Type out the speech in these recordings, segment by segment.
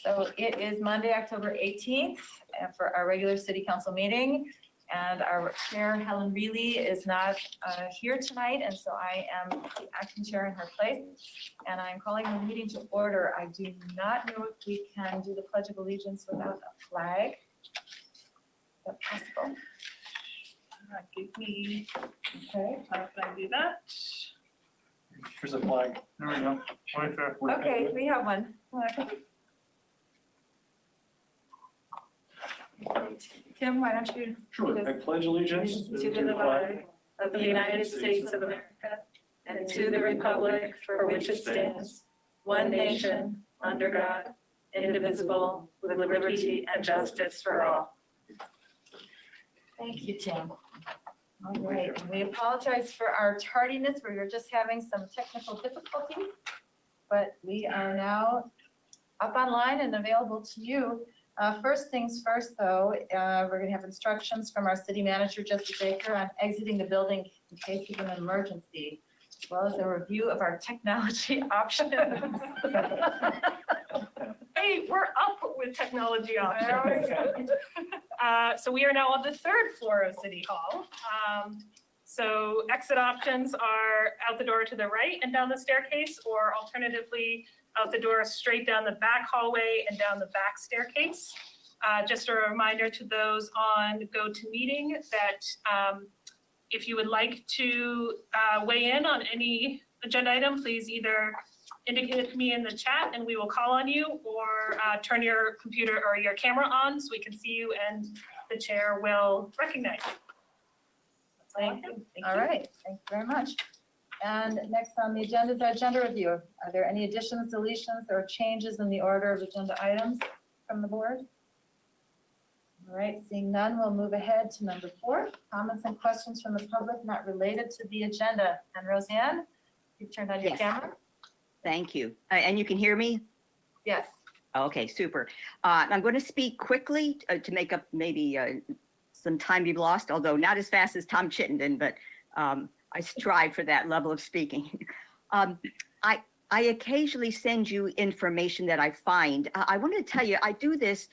So it is Monday, October 18th for our regular city council meeting. And our chair, Helen Reilly, is not here tonight, and so I am the acting chair in her place. And I'm calling the meeting to order. I do not know if we can do the Pledge of Allegiance without a flag. Is that possible? Give me, Okay. how can I do that? Here's a flag. There we go. Right there. Okay, we have one. Tim, why don't you? Sure. I pledge allegiance To the flag of the United States of America and to the republic for which it stands, one nation, under God, indivisible, with liberty and justice for all. Thank you, Tim. All right, and we apologize for our tardiness. We were just having some technical difficulties, but we are now up online and available to you. First things first, though, we're going to have instructions from our city manager, Jesse Baker, on exiting the building in case of an emergency, as well as a review of our technology options. Hey, we're up with technology options. So we are now on the third floor of City Hall. So exit options are out the door to the right and down the staircase, or alternatively, out the door straight down the back hallway and down the back staircase. Just a reminder to those on GoToMeeting that if you would like to weigh in on any agenda item, please either indicate it to me in the chat and we will call on you, or turn your computer or your camera on so we can see you and the chair will recognize you. Thank you. All right, thank you very much. And next on the agenda is our agenda review. Are there any additions, deletions, or changes in the order of agenda items from the board? All right, seeing none, we'll move ahead to number 4, comments and questions from the public not related to the agenda. And Roseanne, you've turned on your Yes. camera? Thank you. And you can hear me? Yes. Okay, super. I'm going to speak quickly to make up maybe some time you've lost, although not as fast as Tom Chittenden, but I strive for that level of speaking. I occasionally send you information that I find. I wanted to tell you, I do this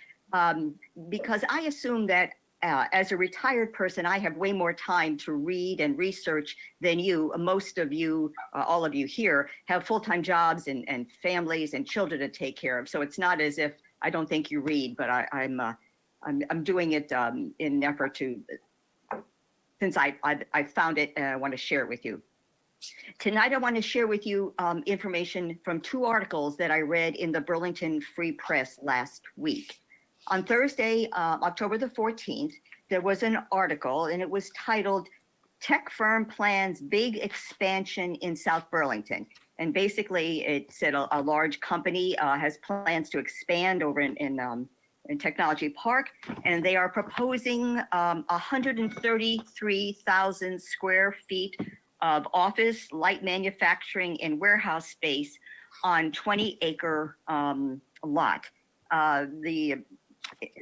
because I assume that as a retired person, I have way more time to read and research than you. Most of you, all of you here, have full-time jobs and families and children to take care of. So it's not as if I don't think you read, but I'm doing it in an effort to, since I found it and I want to share it with you. Tonight, I want to share with you information from 2 articles that I read in the Burlington Free Press last week. On Thursday, October the 14th, there was an article and it was titled, "Tech Firm Plans Big Expansion in South Burlington." And basically it said a large company has plans to expand over in Technology Park, and they are proposing 133,000 square feet of office, light manufacturing, and warehouse space on 20-acre lot. The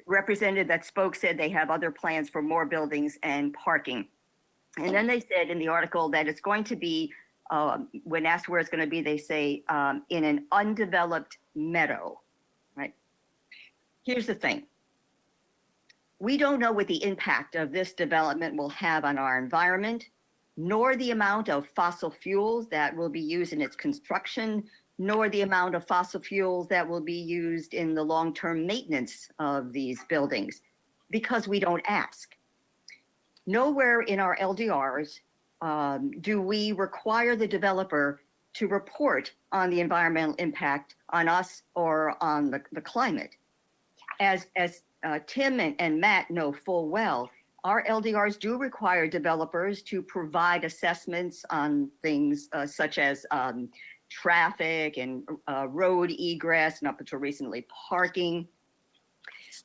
representative that spoke said they have other plans for more buildings and parking. And then they said in the article that it's going to be, when asked where it's going to be, they say in an undeveloped meadow, right? Here's the thing. We don't know what the impact of this development will have on our environment, nor the amount of fossil fuels that will be used in its construction, nor the amount of fossil fuels that will be used in the long-term maintenance of these buildings, because we don't ask. Nowhere in our LDRs do we require the developer to report on the environmental impact on us or on the climate. As Tim and Matt know full well, our LDRs do require developers to provide assessments on things such as traffic and road egress, and up until recently, parking.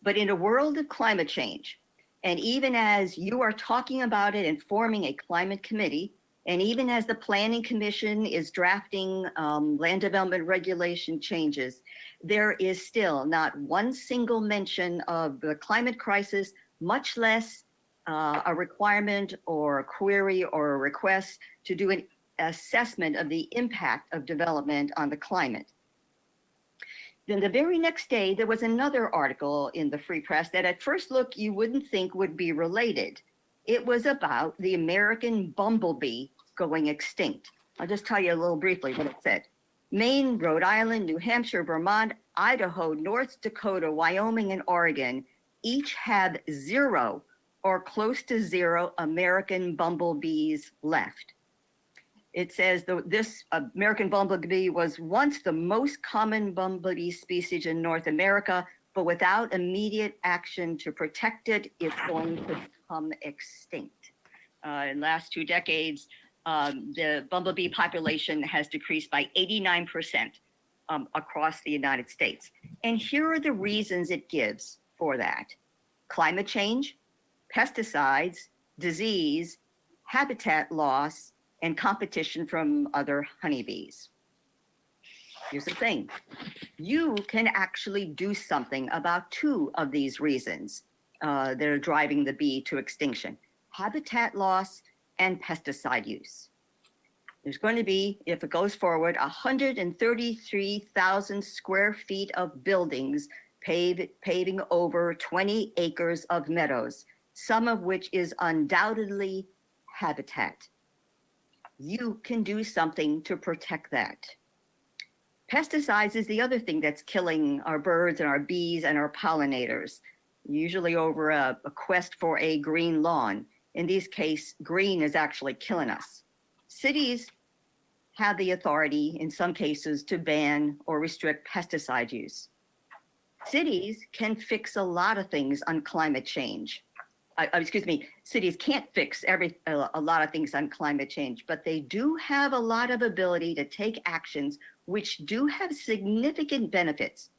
But in a world of climate change, and even as you are talking about it and forming a climate committee, and even as the Planning Commission is drafting land development regulation changes, there is still not one single mention of the climate crisis, much less a requirement or a query or a request to do an assessment of the impact of development on the climate. Then the very next day, there was another article in the Free Press that at first look you wouldn't think would be related. It was about the American bumblebee going extinct. I'll just tell you a little briefly what it said. Maine, Rhode Island, New Hampshire, Vermont, Idaho, North Dakota, Wyoming, and Oregon each have 0 or close to 0 American bumblebees left. It says this American bumblebee was once the most common bumblebee species in North America, but without immediate action to protect it, it's going to become extinct. In the last 2 decades, the bumblebee population has decreased by 89% across the United States. And here are the reasons it gives for that. Climate change, pesticides, disease, habitat loss, and competition from other honeybees. Here's the thing. You can actually do something about 2 of these reasons that are driving the bee to extinction. Habitat loss and pesticide use. There's going to be, if it goes forward, 133,000 square feet of buildings paving over 20 acres of meadows, some of which is undoubtedly habitat. You can do something to protect that. Pesticides is the other thing that's killing our birds and our bees and our pollinators, usually over a quest for a green lawn. In this case, green is actually killing us. Cities have the authority in some cases to ban or restrict pesticide use. Cities can fix a lot of things on climate change. Cities can't fix a lot of things on climate change, but they do have a lot of ability to take actions which do have significant benefits.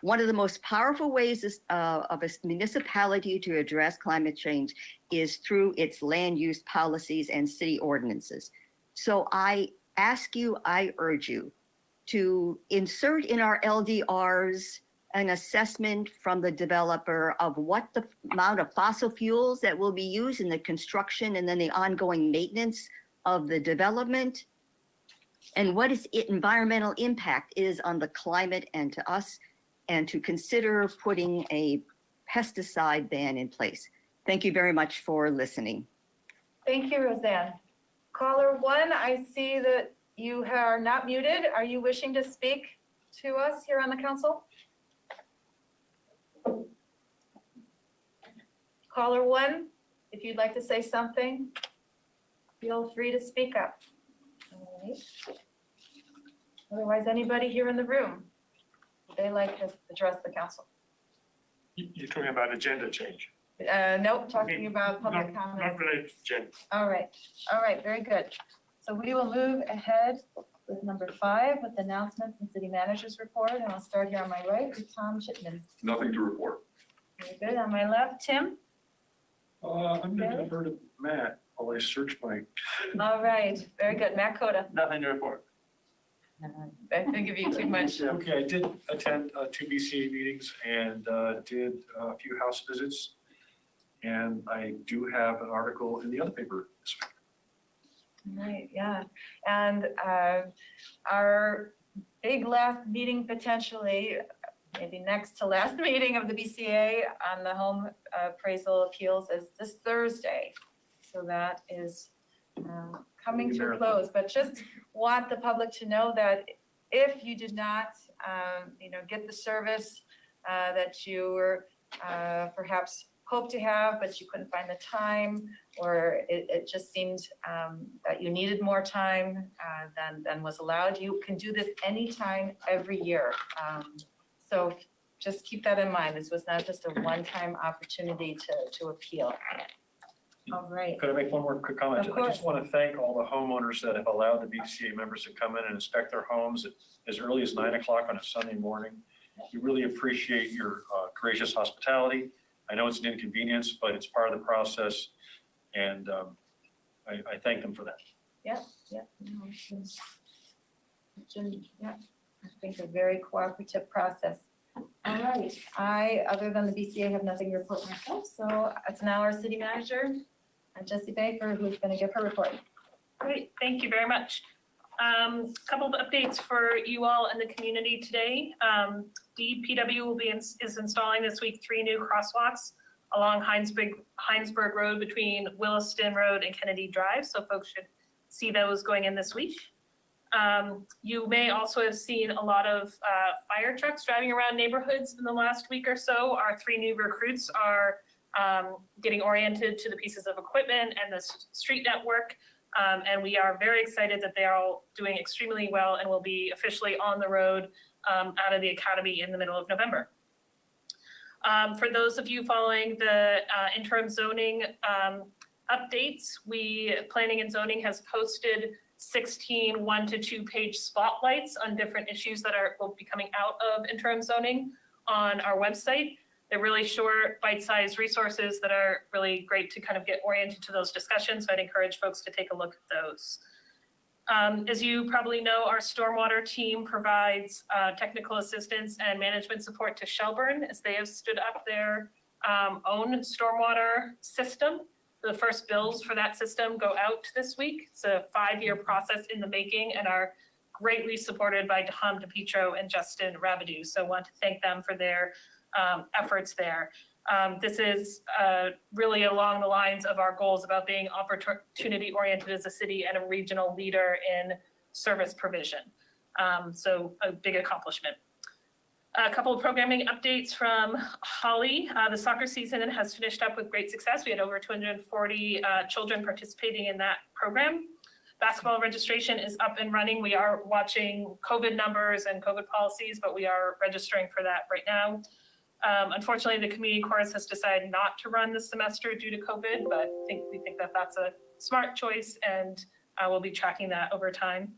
One of the most powerful ways of a municipality to address climate change is through its land use policies and city ordinances. So I urge you to insert in our LDRs an assessment from the developer of what the amount of fossil fuels that will be used in the construction and then the ongoing maintenance of the development, and what its environmental impact is on the climate and to us, and to consider putting a pesticide ban in place. Thank you very much for listening. Thank you, Roseanne. Caller 1, I see that you are not muted. Are you wishing to speak to us here on the council? Caller 1, if you'd like to say something, feel free to speak up. All right. Otherwise, anybody here in the room, would they like to address the council? You're talking about agenda change. Nope, talking about public comment. Not related to agenda. All right, very good. So we will move ahead with number 5 with announcements and city managers report. And I'll start here on my right with Tom Shipman. Nothing to report. Very good. On my left, Tim. I'm going to defer to Matt while I search my. All right, very good. Matt Coda. Nothing to report. I think of you too much. Okay, I did attend 2 BCA meetings and did a few house visits. And I do have an article in the other paper this week. Right, yeah. And our big last meeting potentially, maybe next to last meeting of the BCA on the home appraisal appeals is this Thursday. So that is coming to a close, but just want the public to know that if you did not, get the service that you were perhaps hoped to have, but you couldn't find the time, or it just seemed that you needed more time than was allowed, you can do this anytime, every year. So just keep that in mind. This was not just a one-time opportunity to appeal. All right. Could I make one more quick comment? Of I just course. want to thank all the homeowners that have allowed the BCA members to come in and inspect their homes as early as 9 o'clock on a Sunday morning. We really appreciate your gracious hospitality. I know it's an inconvenience, but it's part of the process, and I thank them for that. Yeah. No, it's been, yeah, I think a very cooperative process. All right, other than the BCA, have nothing to report myself, so it's now our city manager, Jessie Baker, who's gonna give her report. Great, thank you very much. Couple of updates for you all and the community today. DPW is installing this week 3 new crosswalks along Heinsberg Road between Williston Road and Kennedy Drive, so folks should see those going in this week. You may also have seen a lot of fire trucks driving around neighborhoods in the last week or so. Our 3 new recruits are getting oriented to the pieces of equipment and the street network. And we are very excited that they are all doing extremely well and will be officially on the road out of the academy in the middle of November. For those of you following the interim zoning updates, Planning and Zoning has posted 16 1- to 2-page spotlights on different issues that will be coming out of interim zoning on our website. They're really short, bite-sized resources that are really great to kind of get oriented to those discussions. So I'd encourage folks to take a look at those. As you probably know, our stormwater team provides technical assistance and management support to Shelburne as they have stood up their own stormwater system. The first bills for that system go out this week. It's a 5-year process in the making and are greatly supported by Tom DePietro and Justin Rabideau. So I want to thank them for their efforts there. This is really along the lines of our goals about being opportunity oriented as a city and a regional leader in service provision. So a big accomplishment. A couple of programming updates from Holly. The soccer season has finished up with great success. We had over 240 children participating in that program. Basketball registration is up and running. We are watching COVID numbers and COVID policies, but we are registering for that right now. Unfortunately, the community chorus has decided not to run this semester due to COVID, but we think that that's a smart choice, and we'll be tracking that over time.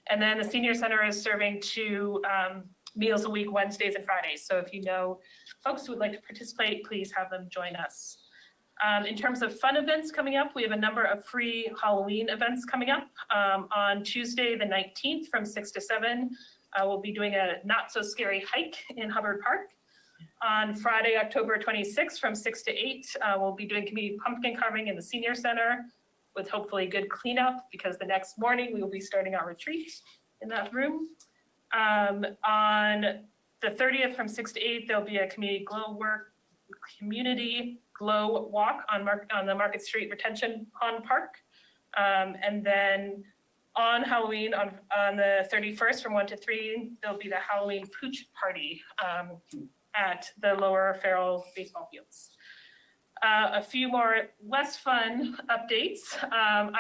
And then the senior center is serving 2 meals a week, Wednesdays and Fridays. So if you know folks who would like to participate, please have them join us. In terms of fun events coming up, we have a number of free Halloween events coming up. On Tuesday, the 19th from 6 to 7, we'll be doing a not so scary hike in Hubbard Park. On Friday, October 26th from 6 to 8, we'll be doing community pumpkin carving in the senior center with hopefully good cleanup because the next morning we will be starting our retreat in that room. On the 30th from 6 to 8, there'll be a community glow walk on the Market Street Retention Pond Park. And then on Halloween, on the 31st from 1 to 3, there'll be the Halloween pooch party at the Lower Farrell baseball fields. A few more less fun updates.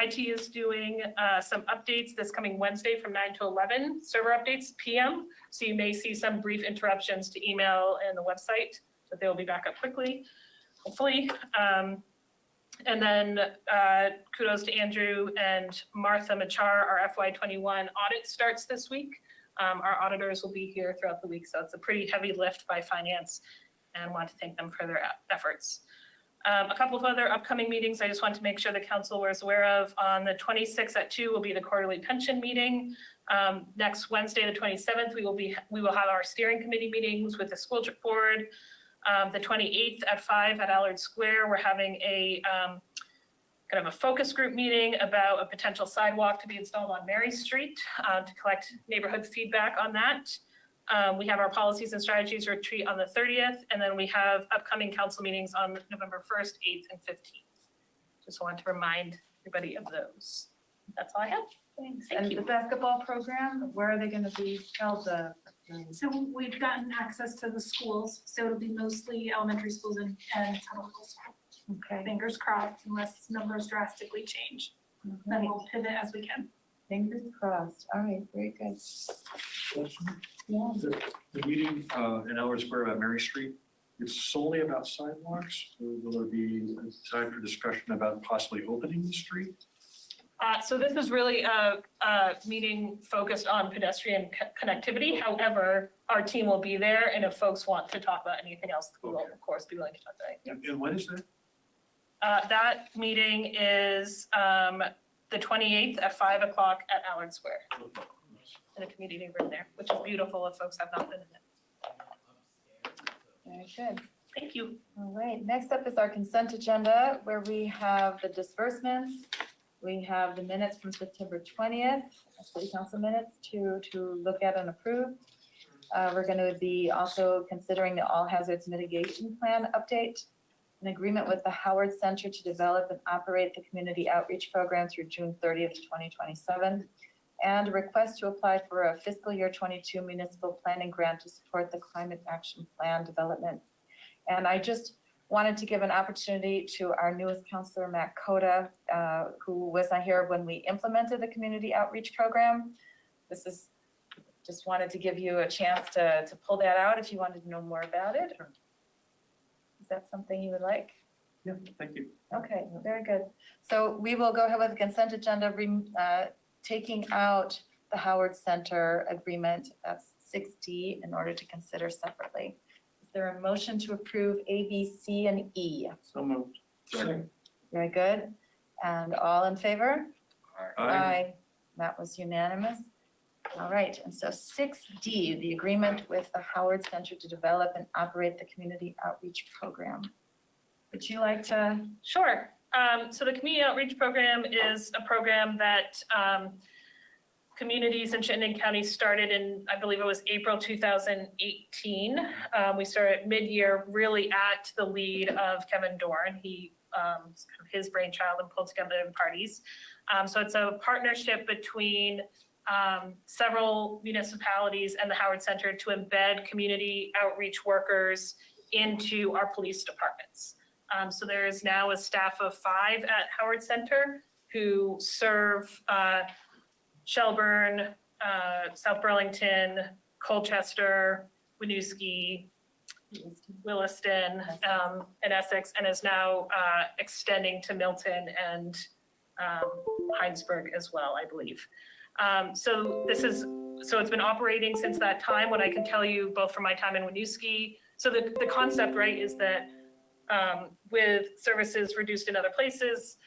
IT is doing some updates this coming Wednesday from 9 to 11, server updates PM. So you may see some brief interruptions to email and the website, but they'll be back up quickly, hopefully. And then kudos to Andrew and Martha Machar. Our FY21 audit starts this week. Our auditors will be here throughout the week, so it's a pretty heavy lift by finance, and want to thank them for their efforts. A couple of other upcoming meetings I just want to make sure the council was aware of. On the 26th at 2 will be the quarterly pension meeting. Next Wednesday, the 27th, we will have our steering committee meetings with the school board. The 28th at 5 at Allard Square, we're having a kind of a focus group meeting about a potential sidewalk to be installed on Mary Street to collect neighborhood feedback on that. We have our policies and strategies retreat on the 30th, and then we have upcoming council meetings on November 1st, 8th, and 15th. Just want to remind everybody of those. That's all I have. Thanks. Thank And you. the basketball program, where are they going to be held? So we've gotten access to the schools, so it'll be mostly elementary schools and middle school. Okay. Fingers crossed, unless numbers drastically change, then we'll pivot as we can. Fingers crossed. All right, very good. Yeah. The meeting in Allard Square about Mary Street, it's solely about sidewalks? Or will there be time for discussion about possibly opening the street? So this is really a meeting focused on pedestrian connectivity. However, our team will be there, and if folks want to talk about anything else, we will of course be willing to talk about it. And when is that? That meeting is the 28th at 5 o'clock at Allard Square in the community room there, which is beautiful if folks have not been in it. Very good. Thank you. All right, next up is our consent agenda where we have the disbursements, We have the minutes from September 20th, city council minutes to look at and approve. We're going to be also considering the all hazards mitigation plan update, an agreement with the Howard Center to develop and operate the community outreach program through June 30th, 2027, and a request to apply for a fiscal year 22 municipal planning grant to support the climate action plan development. And I just wanted to give an opportunity to our newest counselor, Matt Coda, who was not here when we implemented the community outreach program. Just wanted to give you a chance to pull that out if you wanted to know more about it. Is that something you would like? Yeah, thank you. Okay, very good. So we will go ahead with the consent agenda, taking out the Howard Center agreement, that's 6D, in order to consider separately. Is there a motion to approve A, B, C, and E? So moved. Second. Very good. And all in favor? That was unanimous. All right, and so 6D, the agreement with the Howard Center to develop and operate the community outreach program. Would you like to? Sure. So the community outreach program is a program that communities in Chittenden County started in, I believe it was April 2018. We started mid-year really at the lead of Kevin Dorn. He, his brainchild and pulled together the parties. So it's a partnership between several municipalities and the Howard Center to embed community outreach workers into our police departments. So there is now a staff of 5 at Howard Center who serve Shelburne, South Burlington, Colchester, Winooski, Williston, and Essex, and is now extending to Milton and Heinsberg as well, I believe. So it's been operating since that time. What I can tell you, both from my time in Winooski, so the concept, right, is that with services reduced in other places,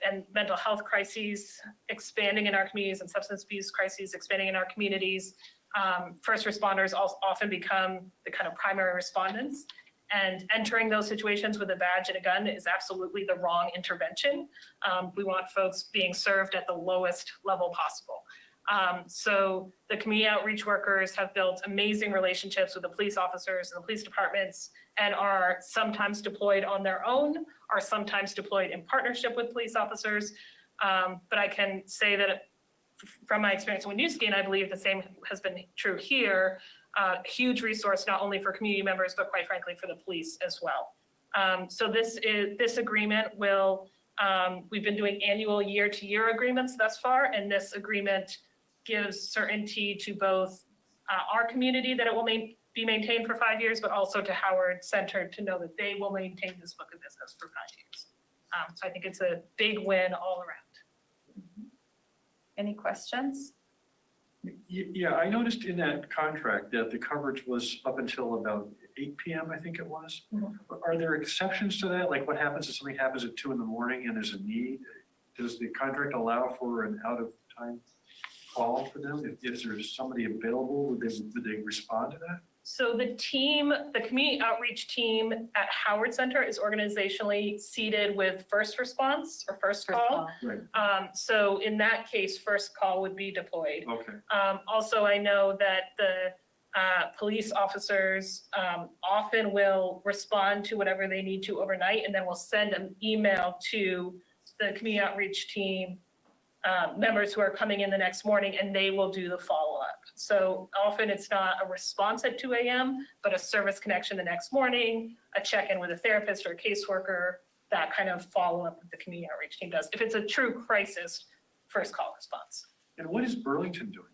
and mental health crises expanding in our communities and substance abuse crises expanding in our communities, first responders often become the kind of primary respondents. And entering those situations with a badge and a gun is absolutely the wrong intervention. We want folks being served at the lowest level possible. So the community outreach workers have built amazing relationships with the police officers and the police departments, and are sometimes deployed on their own, are sometimes deployed in partnership with police officers. But I can say that from my experience in Winooski, and I believe the same has been true here, huge resource not only for community members, but quite frankly for the police as well. So this agreement will, we've been doing annual year-to-year agreements thus far, and this agreement gives certainty to both our community that it will be maintained for 5 years, but also to Howard Center to know that they will maintain this book of business for 5 years. So I think it's a big win all around. Any questions? Yeah, I noticed in that contract that the coverage was up until about 8 p.m., I think it was. Are there exceptions to that? Like what happens if something happens at 2 in the morning and there's a need? Does the contract allow for an out of time call for them? If there's somebody available, would they respond to that? So the team, the community outreach team at Howard Center is organizationally seated with first response or first call. Right. So in that case, first call would be deployed. Okay. Also, I know that the police officers often will respond to whatever they need to overnight, and then will send an email to the community outreach team members who are coming in the next morning, and they will do the follow-up. So often it's not a response at 2 a.m., but a service connection the next morning, a check-in with a therapist or a caseworker, that kind of follow-up that the community outreach team does. If it's a true crisis, first call response. And what is Burlington doing?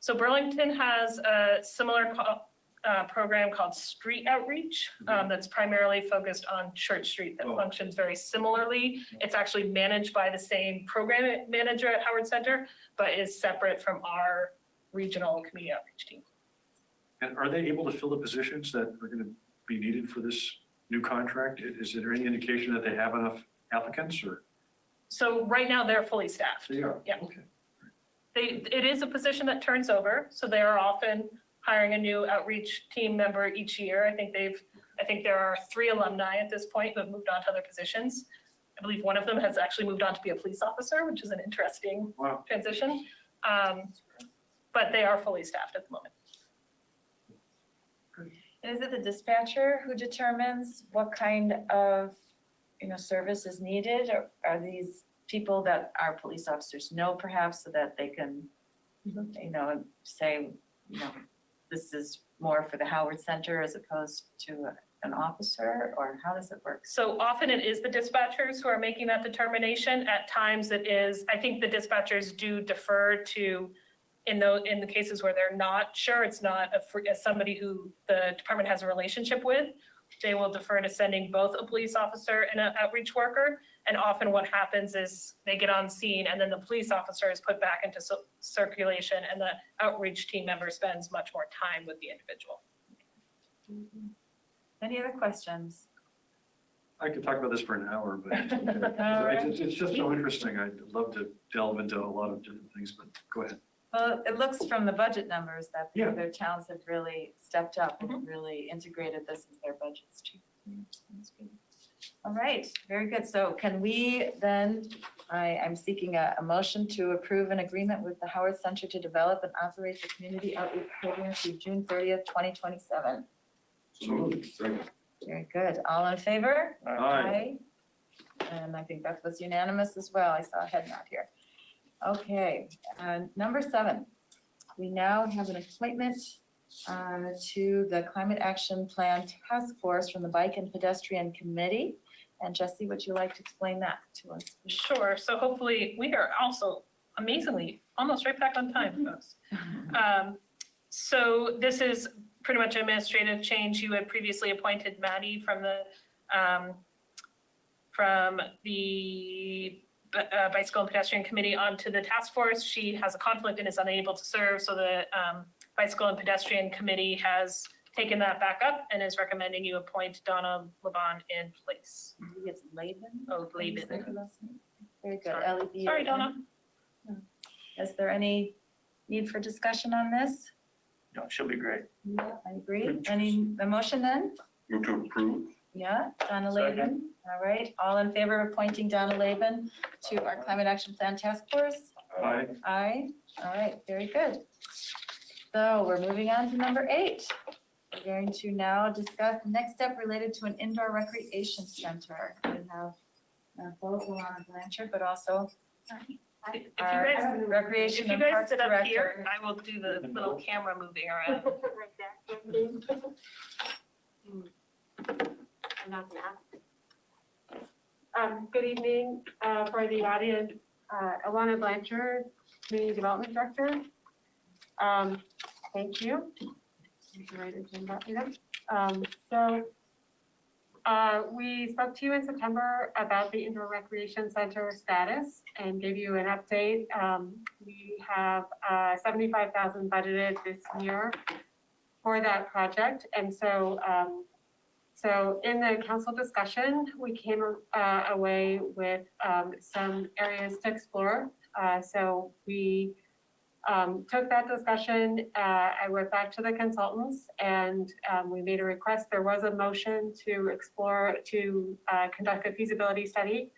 So Burlington has a similar program called Street Outreach that's primarily focused on Church Street that functions very similarly. It's actually managed by the same program manager at Howard Center, but is separate from our regional community outreach team. And are they able to fill the positions that are going to be needed for this new contract? Is there any indication that they have enough applicants or? So right now they're fully staffed. They are? Yeah. Okay. It is a position that turns over, so they are often hiring a new outreach team member each year. I think there are 3 alumni at this point who have moved on to other positions. I believe one of them has actually moved on to be a police officer, which is an interesting Wow. transition. But they are fully staffed at the moment. Is it the dispatcher who determines what kind of, service is needed? Or are these people that our police officers know perhaps so that they can, say, this is more for the Howard Center as opposed to an officer, or how does it work? So often it is the dispatchers who are making that determination. At times it is, I think the dispatchers do defer to, in the cases where they're not sure, it's not somebody who the department has a relationship with, they will defer to sending both a police officer and an outreach worker. And often what happens is they get on scene and then the police officer is put back into circulation and the outreach team member spends much more time with the individual. Any other questions? I could talk about this for an hour, but All right. it's just so interesting. I'd love to delve into a lot of different things, but go ahead. Well, it looks from the budget numbers that the Yeah. other towns have really stepped up and really integrated this into their budgets too. All right, very good. So can we then, I'm seeking a motion to approve an agreement with the Howard Center to develop and operate the community outreach program through June 30th, 2027. Very good. All in favor? Aye. And I think that was unanimous as well. I saw a head nod here. Okay, number 7, we now have an appointment to the Climate Action Plan Task Force from the Bike and Pedestrian Committee. And Jessie, would you like to explain that to us? Sure, so hopefully we are also amazingly almost right back on time, folks. So this is pretty much administrative change. You had previously appointed Maddie from the Bicycle and Pedestrian Committee onto the task force. She has a conflict and is unable to serve, so the Bicycle and Pedestrian Committee has taken that back up and is recommending you appoint Donna Laban in place. I think it's Laban. Oh, Laban. Very good. Sorry. L-E-B-A-N. Sorry, Donna. Is there any need for discussion on this? No, she'll be great. Yeah, I agree. A motion then? Move to approve. Yeah, Donna Laban. All right, all in favor of appointing Donna Laban to our Climate Action Plan Task Force? Aye. Aye. All right, very good. So we're moving on to number 8. We're going to now discuss the next step related to an indoor recreation center. We have both Alana Blanchard, but also If you our guys, Recreation if you and guys Parks sit up here, Director. I will do the little camera moving around. I'm not gonna have. Good evening, for the audience, Alana Blanchard, Community Development Director. Thank you. Right agenda item. We spoke to you in September about the indoor recreation center status and gave you an update. We have $75,000 budgeted this year for that project. And so in the council discussion, we came away with some areas to explore. So we took that discussion, I went back to the consultants and we made a request. There was a motion to conduct a feasibility study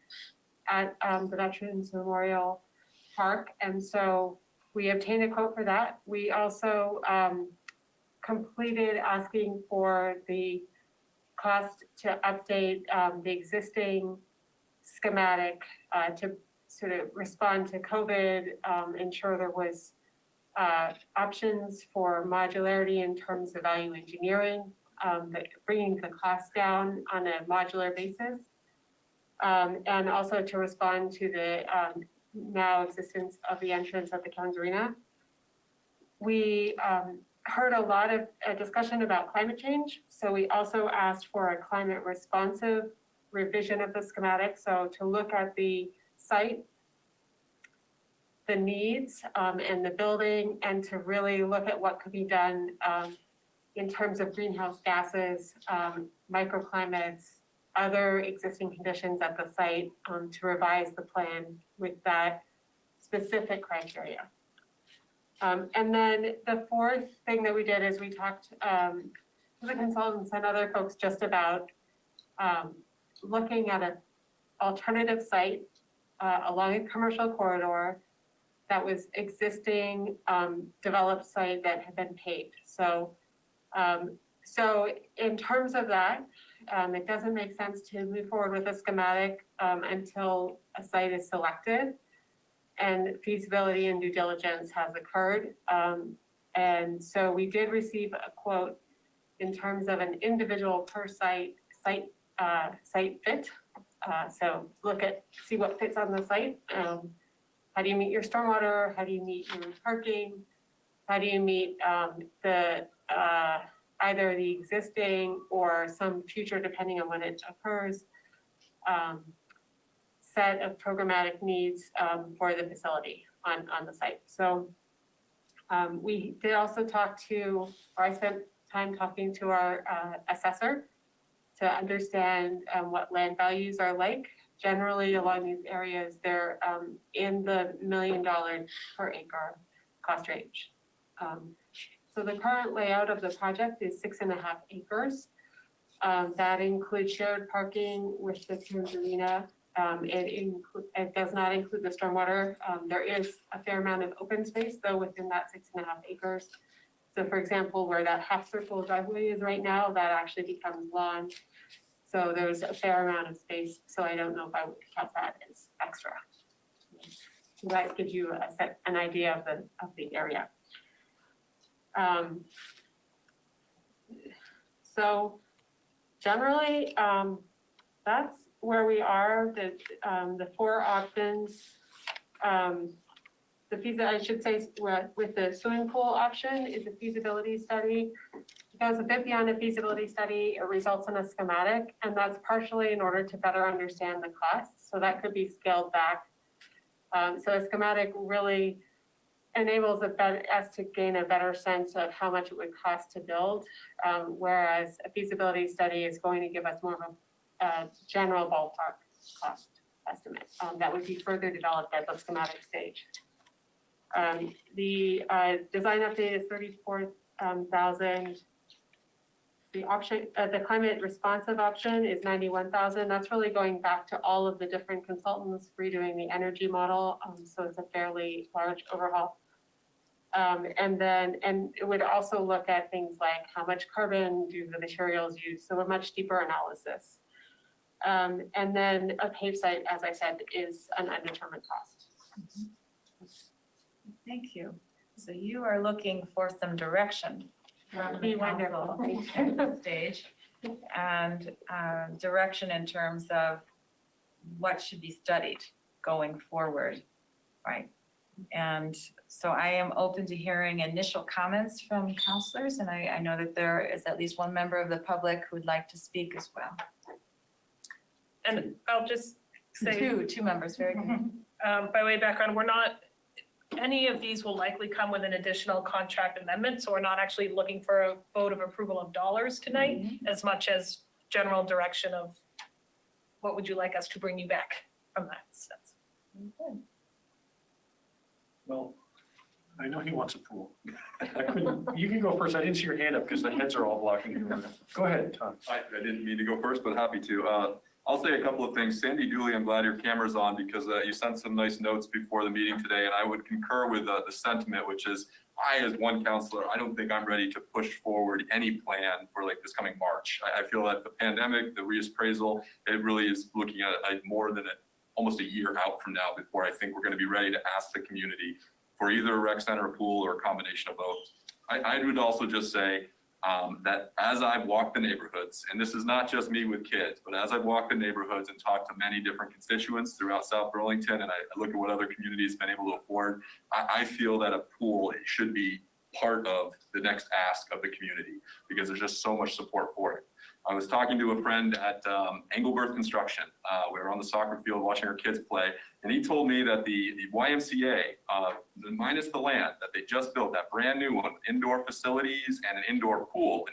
at the Veterans Memorial Park. And so we obtained a quote for that. We also completed asking for the cost to update the existing schematic to sort of respond to COVID, ensure there was options for modularity in terms of value engineering, bringing the cost down on a modular basis, and also to respond to the now existence of the entrance at the County Arena. We heard a lot of discussion about climate change, so we also asked for a climate responsive revision of the schematic, so to look at the site, the needs and the building, and to really look at what could be done in terms of greenhouse gases, microclimates, other existing conditions at the site to revise the plan with that specific criteria. And then the fourth thing that we did is we talked to the consultants and other folks just about looking at an alternative site along a commercial corridor that was existing developed site that had been paved. So in terms of that, it doesn't make sense to move forward with a schematic until a site is selected and feasibility and due diligence has occurred. And so we did receive a quote in terms of an individual per site fit. So see what fits on the site. How do you meet your stormwater? How do you meet your parking? How do you meet either the existing or some future, depending on when it occurs, set of programmatic needs for the facility on the site. So we did also I spent time talking to our assessor to understand what land values are like. Generally along these areas, they're in the $1 million per acre cost range. So the current layout of the project is 6.5 acres. That includes shared parking with the Tims Arena. It does not include the stormwater. There is a fair amount of open space though within that 6.5 acres. So for example, where that half circle driveway is right now, that actually becomes lawn. So there's a fair amount of space. So I don't know if I would count that as extra. So that gives you an idea of the area. So generally, that's where we are. The four options. I should say with the swimming pool option is a feasibility study. It goes a bit beyond a feasibility study. It results in a schematic, and that's partially in order to better understand the costs. So that could be scaled back. So a schematic really enables us to gain a better sense of how much it would cost to build, whereas a feasibility study is going to give us more of a general ballpark cost estimate that would be further developed at the schematic stage. The design update is 34,000. The option, the climate responsive option is 91,000. That's really going back to all of the different consultants redoing the energy model. So it's a fairly large overhaul. And it would also look at things like how much carbon do the materials use, so a much deeper analysis. And then a paved site, as I said, is an undetermined cost. Thank you. So you are looking for some direction from the Be wonderful. council at this stage, and direction in terms of what should be studied going forward, right? And so I am open to hearing initial comments from counselors, and I know that there is at least one member of the public who would like to speak as well. And I'll just say, Two members, very good. by way of background, any of these will likely come with an additional contract amendment, so we're not actually looking for a vote of approval of dollars tonight, as much as general direction of what would you like us to bring you back from that sense. Well, I know he wants a pool. You can go first. I didn't see your hand up because the heads are all blocking you. Go ahead, Tom. I didn't mean to go first, but happy to. I'll say a couple of things. Sandy Dooley, I'm glad your camera's on because you sent some nice notes before the meeting today, and I would concur with the sentiment, which is I, as one counselor, I don't think I'm ready to push forward any plan for like this coming March. I feel that the pandemic, the reappraisal, it really is looking at more than almost a year out from now before I think we're going to be ready to ask the community for either a rec center, a pool, or a combination of both. I would also just say that as I've walked the neighborhoods, and this is not just me with kids, but as I've walked the neighborhoods and talked to many different constituents throughout South Burlington, and I look at what other communities have been able to afford, I feel that a pool should be part of the next ask of the community because there's just so much support for it. I was talking to a friend at Engelberth Construction. We were on the soccer field watching our kids play, and he told me that the YMCA, minus the land that they just built, that brand new one, indoor facilities and an indoor pool,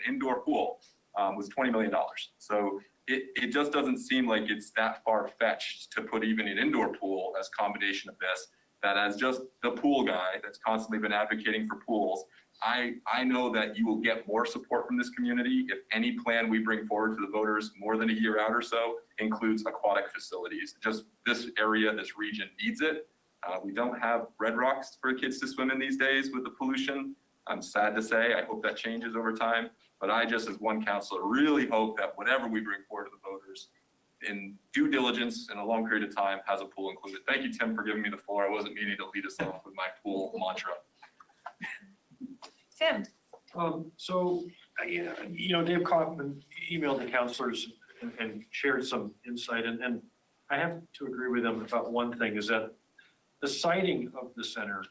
was $20 million. So it just doesn't seem like it's that far-fetched to put even an indoor pool as combination of this, that as just the pool guy that's constantly been advocating for pools, I know that you will get more support from this community if any plan we bring forward to the voters more than a year out or so includes aquatic facilities. Just this area, this region needs it. We don't have red rocks for kids to swim in these days with the pollution. I'm sad to say, I hope that changes over time. But I just, as one counselor, really hope that whatever we bring forward to the voters in due diligence in a long period of time has a pool included. Thank you, Tim, for giving me the floor. I wasn't meaning to lead us off with my pool mantra. Tim? Dave Kaufman emailed the counselors and shared some insight, and I have to agree with him about one thing, is that the siting of the center,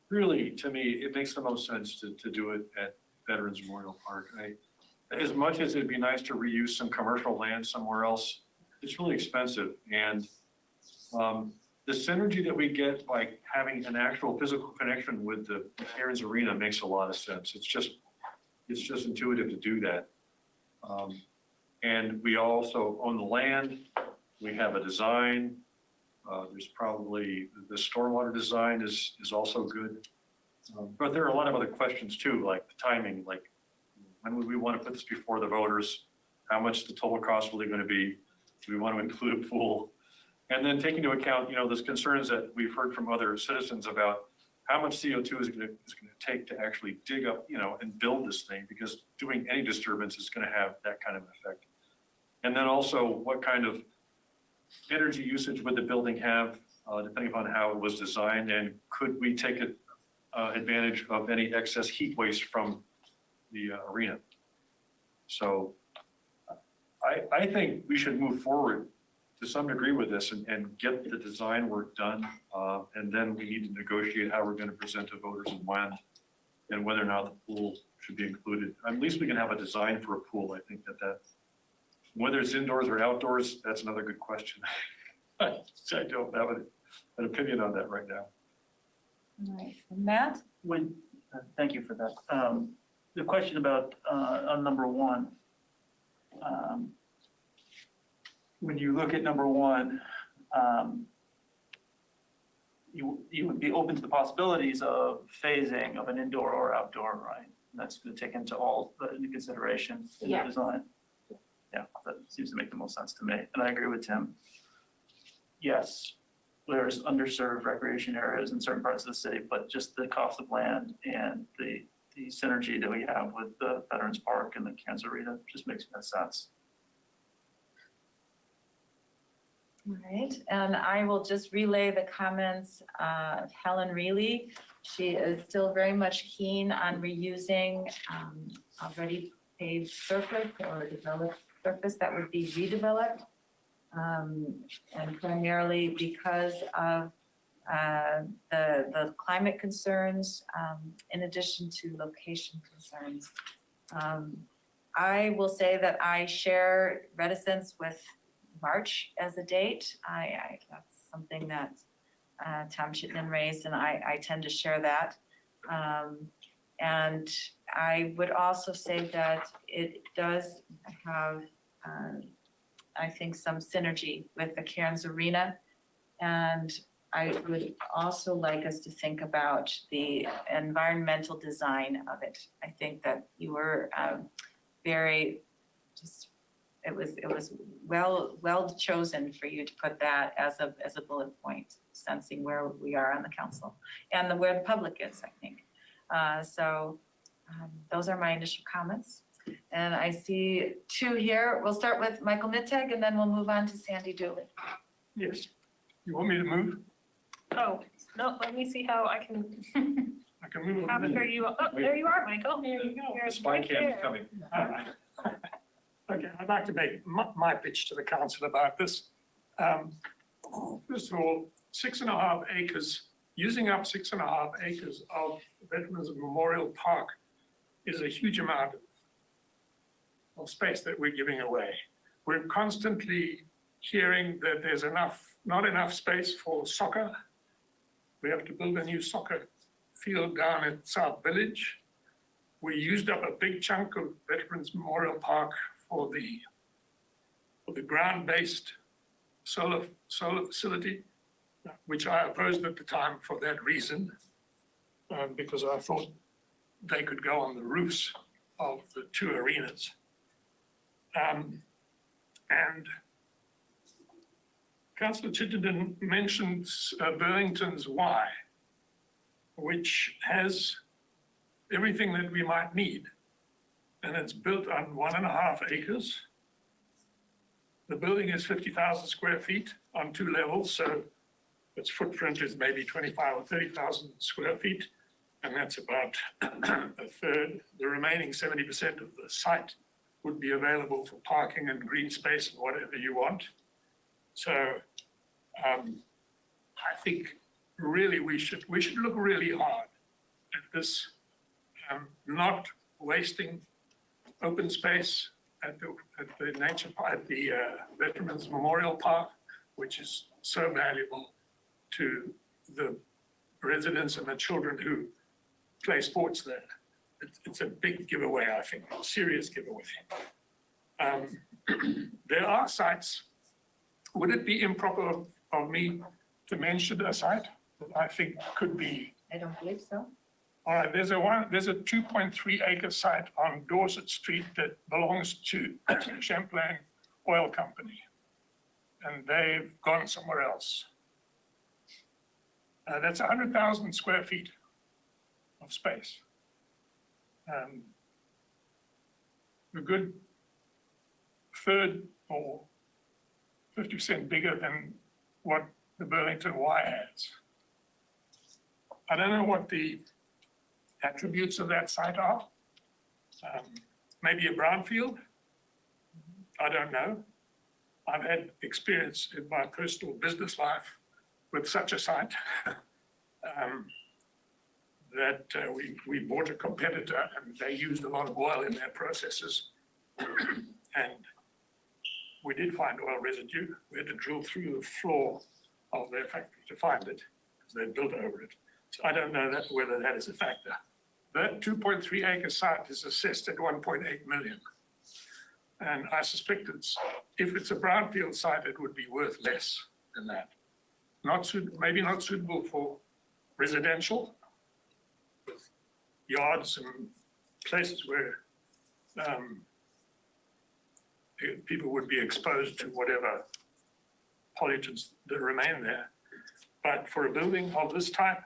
really, to me, it makes the most sense to do it at Veterans Memorial Park. As much as it'd be nice to reuse some commercial land somewhere else, it's really expensive, and the synergy that we get by having an actual physical connection with the Cairns Arena makes a lot of sense. It's just intuitive to do that. And we also own the land. We have a design. There's probably, the stormwater design is also good. But there are a lot of other questions too, like the timing, like when would we want to put this before the voters? How much the total cost really going to be? Do we want to include a pool? And then take into account, those concerns that we've heard from other citizens about how much CO2 is going to take to actually dig up, and build this thing, because doing any disturbance is going to have that kind of effect. And then also, what kind of energy usage would the building have, depending upon how it was designed, and could we take advantage of any excess heat waste from the arena? So I think we should move forward to some degree with this and get the design work done. And then we need to negotiate how we're going to present to voters and when, and whether or not the pool should be included. At least we can have a design for a pool. I think that whether it's indoors or outdoors, that's another good question. I don't have an opinion on that right now. All right, Matt? Thank you for that. The question about, on number one, when you look at number one, you would be open to the possibilities of phasing of an indoor or outdoor, right? And that's going to take into consideration in the Yeah. design. Yeah, that seems to make the most sense to me, and I agree with Tim. Yes, there's underserved recreation areas in certain parts of the city, but just the cost of land and the synergy that we have with the Veterans Park and the Cairns Arena just makes no sense. All right, and I will just relay the comments of Helen Reilly. She is still very much keen on reusing already paved surface or developed surface that would be redeveloped. And primarily because of the climate concerns, in addition to location concerns. I will say that I share reticence with March as a date. That's something that Tom Chittenden raised, and I tend to share that. And I would also say that it does have, I think, some synergy with the Cairns Arena. And I would also like us to think about the environmental design of it. I think that you were very it was well chosen for you to put that as a bullet point, sensing where we are on the council and where the public is, I think. So those are my initial comments. And I see two here. We'll start with Michael Mittag and then we'll move on to Sandy Dooley. Yes. You want me to move? Oh, no, let me see how I can I can move. capture you. Oh, there you are, Michael. There you go. You're Spy right cam's there. coming. Okay, I'd like to make my pitch to the council about this. First of all, 6.5 acres, using up 6.5 acres of Veterans Memorial Park is a huge amount of space that we're giving away. We're constantly hearing that there's not enough space for soccer. We have to build a new soccer field down at South Village. We used up a big chunk of Veterans Memorial Park for the ground-based solar facility, which I opposed at the time for that reason, because I thought they could go on the roofs of the two arenas. And Councillor Chittenden mentions Burlington's Y, which has everything that we might need. And it's built on 1.5 acres. The building is 50,000 square feet on 2 levels, so its footprint is maybe 25 or 30,000 square feet, and that's about a third. The remaining 70% of the site would be available for parking and green space and whatever you want. So I think really we should look really hard at this, not wasting open space at the nature park, at the Veterans Memorial Park, which is so valuable to the residents and the children who play sports there. It's a big giveaway, I think, a serious giveaway. There are sites. Would it be improper of me to mention a site that I think could be? I don't believe so. All right, there's a 2.3 acre site on Dorset Street that belongs to Champlain Oil Company, and they've gone somewhere else. That's 100,000 square feet of space. A good third or 50% bigger than what the Burlington Y has. I don't know what the attributes of that site are. Maybe a brownfield? I don't know. I've had experience in my personal business life with such a site that we bought a competitor and they used a lot of oil in their processes. And we did find oil residue. We had to drill through the floor of their factory to find it because they built over it. So I don't know whether that is a factor. That 2.3 acre site is assessed at 1.8 million. And I suspect if it's a brownfield site, it would be worth less than that. Maybe not suitable for residential, with yards and places where people would be exposed to whatever pollutants that remain there. But for a building of this type,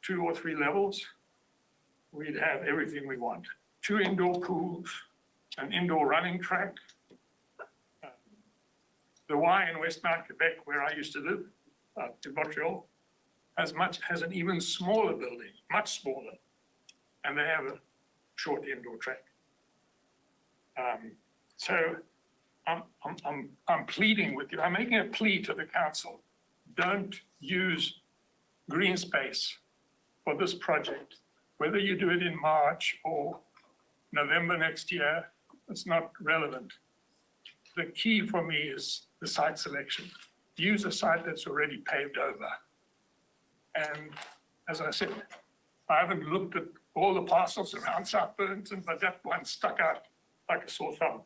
2 or 3 levels, we'd have everything we want. 2 indoor pools, an indoor running track. The Y in West Mount Quebec, where I used to live, in Montreal, has an even smaller building, much smaller, and they have a short indoor track. So I'm pleading with you. I'm making a plea to the council. Don't use green space for this project. Whether you do it in March or November next year, it's not relevant. The key for me is the site selection. Use a site that's already paved over. And as I said, I haven't looked at all the parcels around South Burlington, but that one stuck out like a sore thumb.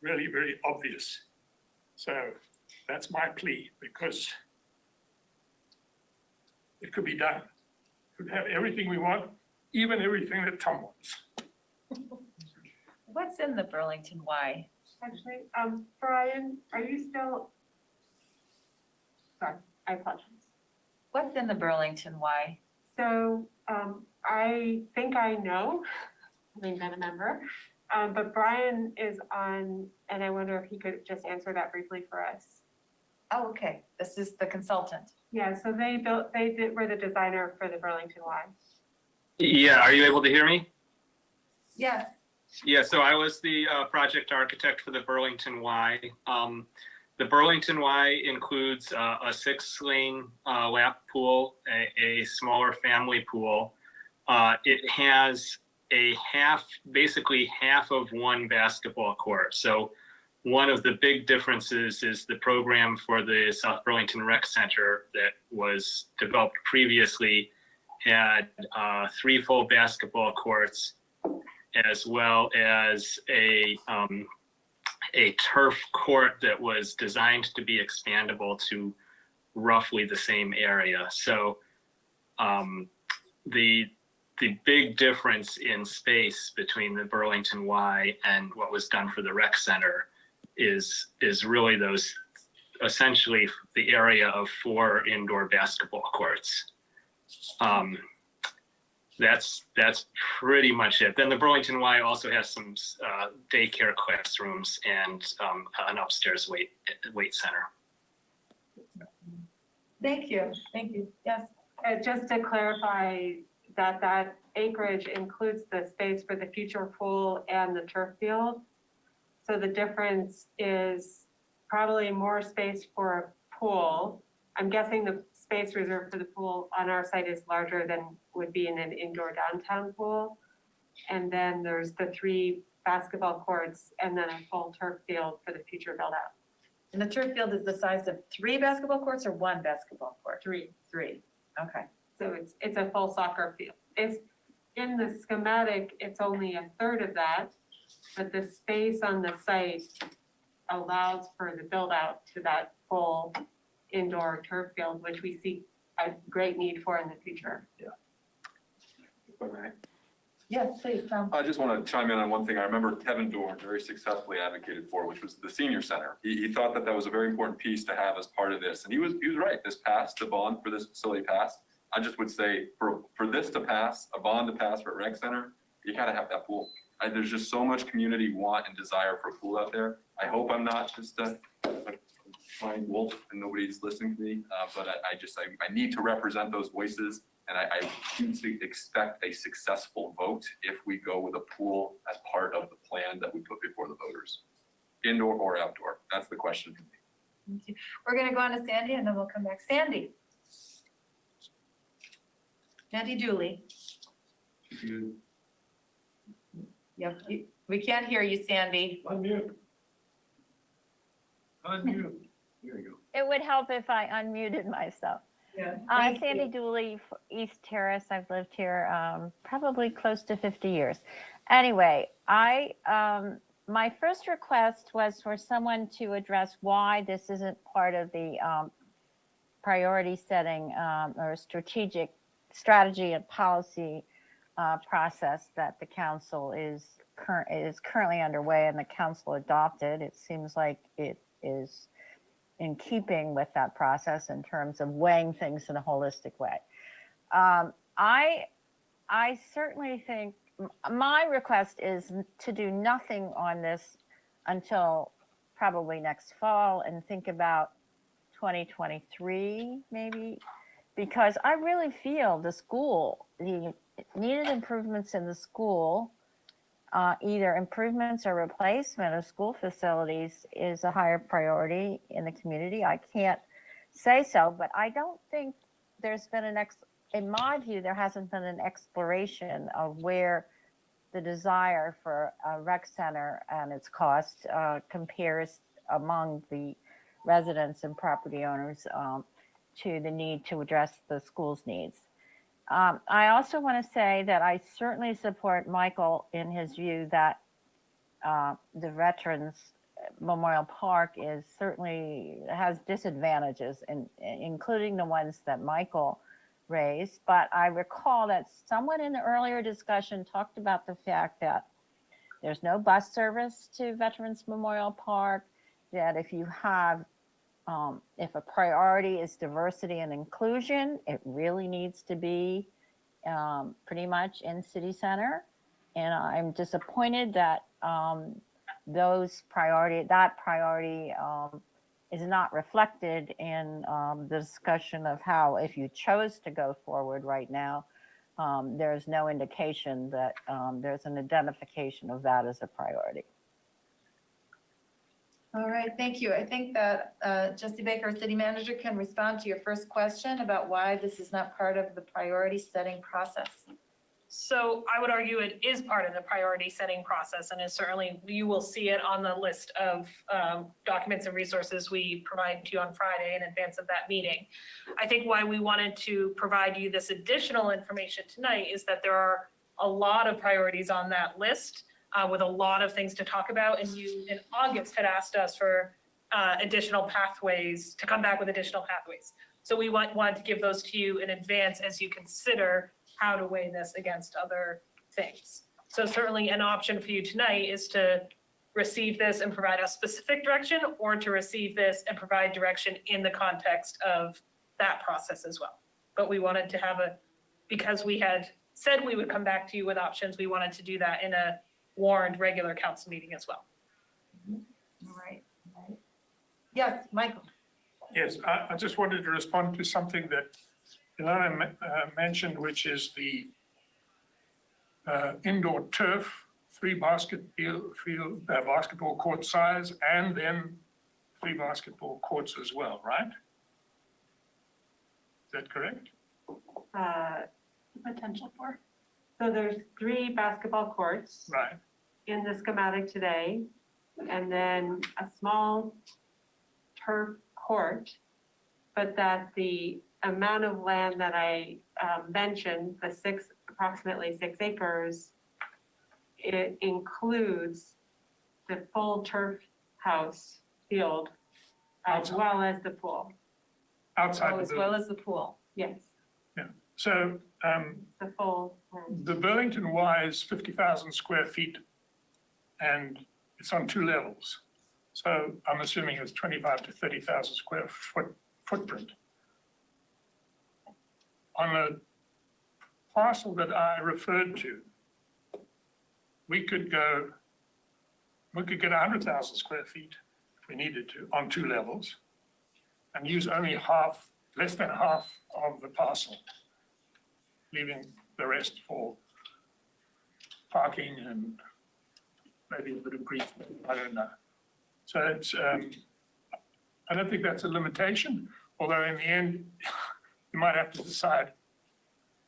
Really, very obvious. So that's my plea, because it could be done. Could have everything we want, even everything that Tom wants. What's in the Burlington Y? Actually, Brian, are you still? Sorry, I apologize. What's in the Burlington Y? So, I think I know, having been a member, but Brian is on, and I wonder if he could just answer that briefly for us. Oh, okay. This is the consultant. Yeah, so were the designer for the Burlington Y. Yeah, are you able to hear me? Yes. Yeah, so I was the project architect for the Burlington Y. The Burlington Y includes a 6-lane lap pool, a smaller family pool. It has basically half of one basketball court. So one of the big differences is the program for the South Burlington Rec Center that was developed previously had 3 full basketball courts, as well as a turf court that was designed to be expandable to roughly the same area. So the the big difference in space between the Burlington Y and what was done for the rec center is really those, essentially the area of 4 indoor basketball courts. That's pretty much it. Then the Burlington Y also has some daycare classrooms and an upstairs weight center. Thank you, yes. Just to clarify that acreage includes the space for the future pool and the turf field. So the difference is probably more space for a pool. I'm guessing the space reserved for the pool on our site is larger than would be in an indoor downtown pool. And then there's the 3 basketball courts and then a full turf field for the future build out. And the turf field is the size of 3 basketball courts or 1 basketball court? 3. Okay. So it's a full soccer field. It's in the schematic, it's only a third of that, but the space on the site allows for the build out to that full indoor turf field, which we see a great need for in the future. Yes, please, Tom. I just want to chime in on one thing. I remember Kevin Dorn very successfully advocated for, which was the senior center. He thought that was a very important piece to have as part of this. And he was right. This passed, the bond for this facility passed. I just would say for this to pass, a bond to pass for a rec center, you got to have that pool. There's just so much community want and desire for a pool out there. I hope I'm not just a flying wolf and nobody's listening to me, but I need to represent those voices. And I hugely expect a successful vote if we go with a pool as part of the plan that we put before the voters, indoor or outdoor. That's the question for me. Thank you. We're gonna go on to Sandy and then we'll come back. Sandy. Sandy Dooley. Yep, we can't hear you, Sandy. Unmute. There you go. It would help if I unmuted myself. Yeah. Sandy Dooley, East Terrace. I've lived here probably close to 50 years. Anyway, my first request was for someone to address why this isn't part of the priority setting or strategy and policy process that the council is currently underway and the council adopted. It seems like it is in keeping with that process in terms of weighing things in a holistic way. I certainly think my request is to do nothing on this until probably next fall and think about 2023 maybe, because I really feel the needed improvements in the school, either improvements or replacement of school facilities is a higher priority in the community. I can't say so, but I don't think there's been in my view, there hasn't been an exploration of where the desire for a rec center and its cost compares among the residents and property owners to the need to address the school's needs. I also want to say that I certainly support Michael in his view that the Veterans Memorial Park has disadvantages, including the ones that Michael raised. But I recall that someone in the earlier discussion talked about the fact that there's no bus service to Veterans Memorial Park, that if a priority is diversity and inclusion, it really needs to be pretty much in city center. And I'm disappointed that that priority is not reflected in the discussion of how, if you chose to go forward right now, there's no indication that there's an identification of that as a priority. All right, thank you. I think that Jesse Baker, our city manager, can respond to your first question about why this is not part of the priority setting process. So I would argue it is part of the priority setting process, and is certainly, you will see it on the list of documents and resources we provide to you on Friday in advance of that meeting. I think why we wanted to provide you this additional information tonight is that there are a lot of priorities on that list with a lot of things to talk about, and you in August had asked us for additional pathways, to come back with additional pathways. So we wanted to give those to you in advance as you consider how to weigh this against other things. So certainly an option for you tonight is to receive this and provide us specific direction, or to receive this and provide direction in the context of that process as well. But we wanted to have because we had said we would come back to you with options, we wanted to do that in a warned regular council meeting as well. All right. Yes, Michael. Yes, I just wanted to respond to something that Ilana mentioned, which is the indoor turf, 3 basketball court size, and then 3 basketball courts as well, right? Is that correct? Potential for. So there's 3 basketball courts Right. in the schematic today, and then a small turf court, but that the amount of land that I mentioned, the approximately 6 acres, it includes the full turf house field as Outside. well as the pool. Outside Oh, the as building. well as the pool. Yes, So the full. the Burlington Y is 50,000 square feet, and it's on 2 levels. So I'm assuming it's 25 to 30,000 square footprint. On the parcel that I referred to, we could get 100,000 square feet if we needed to, on 2 levels, and use only less than half of the parcel, leaving the rest for parking and maybe a bit of green, I don't know. So it's, I don't think that's a limitation, although in the end, you might have to decide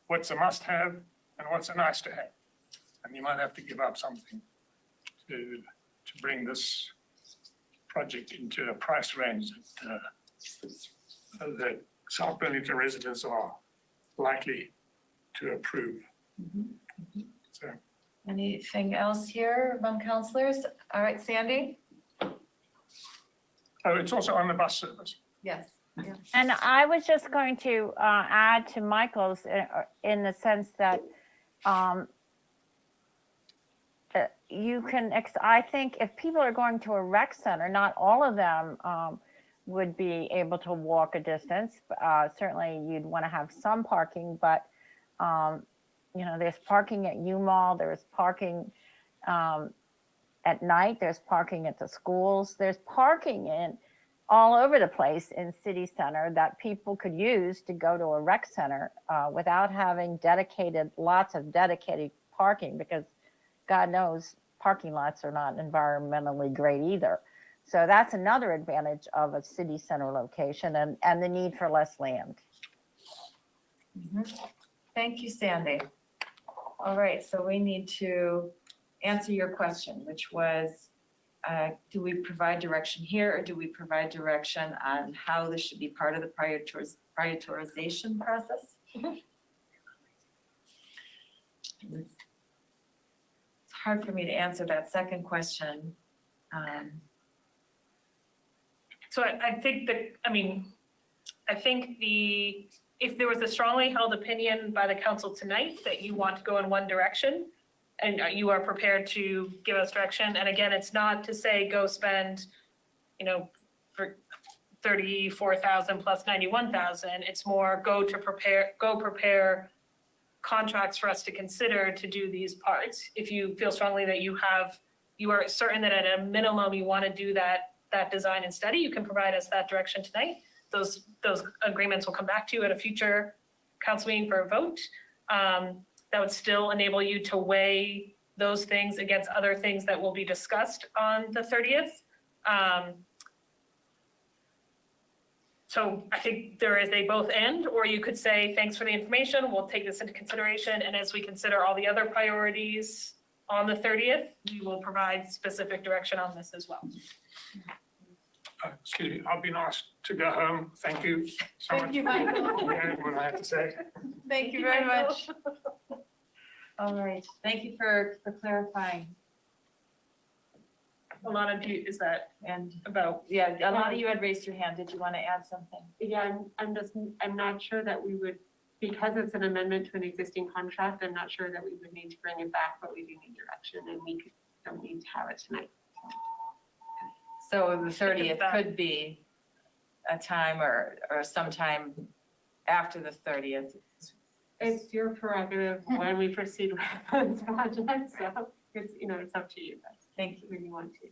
what's a must-have and what's a nice-to-have. And you might have to give up something to bring this project into a price range that South Burlington residents are likely to approve. So, Anything else here among counselors? All right, Sandy? oh, it's also on the bus service. Yes. And I was just going to add to Michael's in the sense that you can, I think if people are going to a rec center, not all of them would be able to walk a distance. Certainly you'd want to have some parking, but there's parking at U-Mall, there's parking at night, there's parking at the schools, there's parking in all over the place in city center that people could use to go to a rec center without having lots of dedicated parking, because God knows parking lots are not environmentally great either. So that's another advantage of a city center location and the need for less land. Thank you, Sandy. All right, so we need to answer your question, which was, do we provide direction here, or do we provide direction on how this should be part of the prioritization process? It's hard for me to answer that second question. So I think if there was a strongly held opinion by the council tonight that you want to go in one direction, and you are prepared to give us direction, and again, it's not to say go spend, for 34,000 plus 91,000, it's more go prepare contracts for us to consider to do these parts. If you feel strongly that you are certain that at a minimum you want to do that design and study, you can provide us that direction tonight. Those agreements will come back to you at a future council meeting for a vote. That would still enable you to weigh those things against other things that will be discussed on the 30th. So I think there is a both and, or you could say, thanks for the information, we'll take this into consideration, and as we consider all the other priorities on the 30th, we will provide specific direction on this as well. Excuse me, I've been asked to go home. Thank you so much. Thank you, Michael. for hearing what I have to say. Thank you very much. All right, thank you for clarifying. Alana, is that And about? yeah, a lot of you had raised your hand. Did you want to add something? Yeah, I'm not sure that we would because it's an amendment to an existing contract, I'm not sure that we would need to bring it back, but we do need direction and don't need to have it tonight. So the 30th could be a time or sometime after the 30th. It's your prerogative when we proceed with this project, so it's, it's up to you guys. Thank you. When you want to.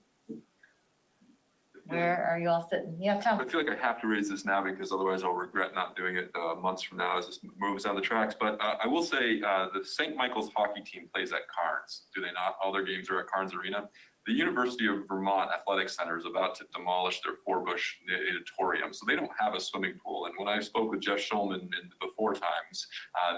Where are you all sitting? Yeah, Tom. I feel like I have to raise this now because otherwise I'll regret not doing it months from now as this moves down the tracks. But I will say the St. Michael's hockey team plays at Carnes, do they not? All their games are at Carnes Arena. The University of Vermont Athletic Center is about to demolish their Forbush auditorium, so they don't have a swimming pool. And when I spoke with Jeff Schulman in the before times,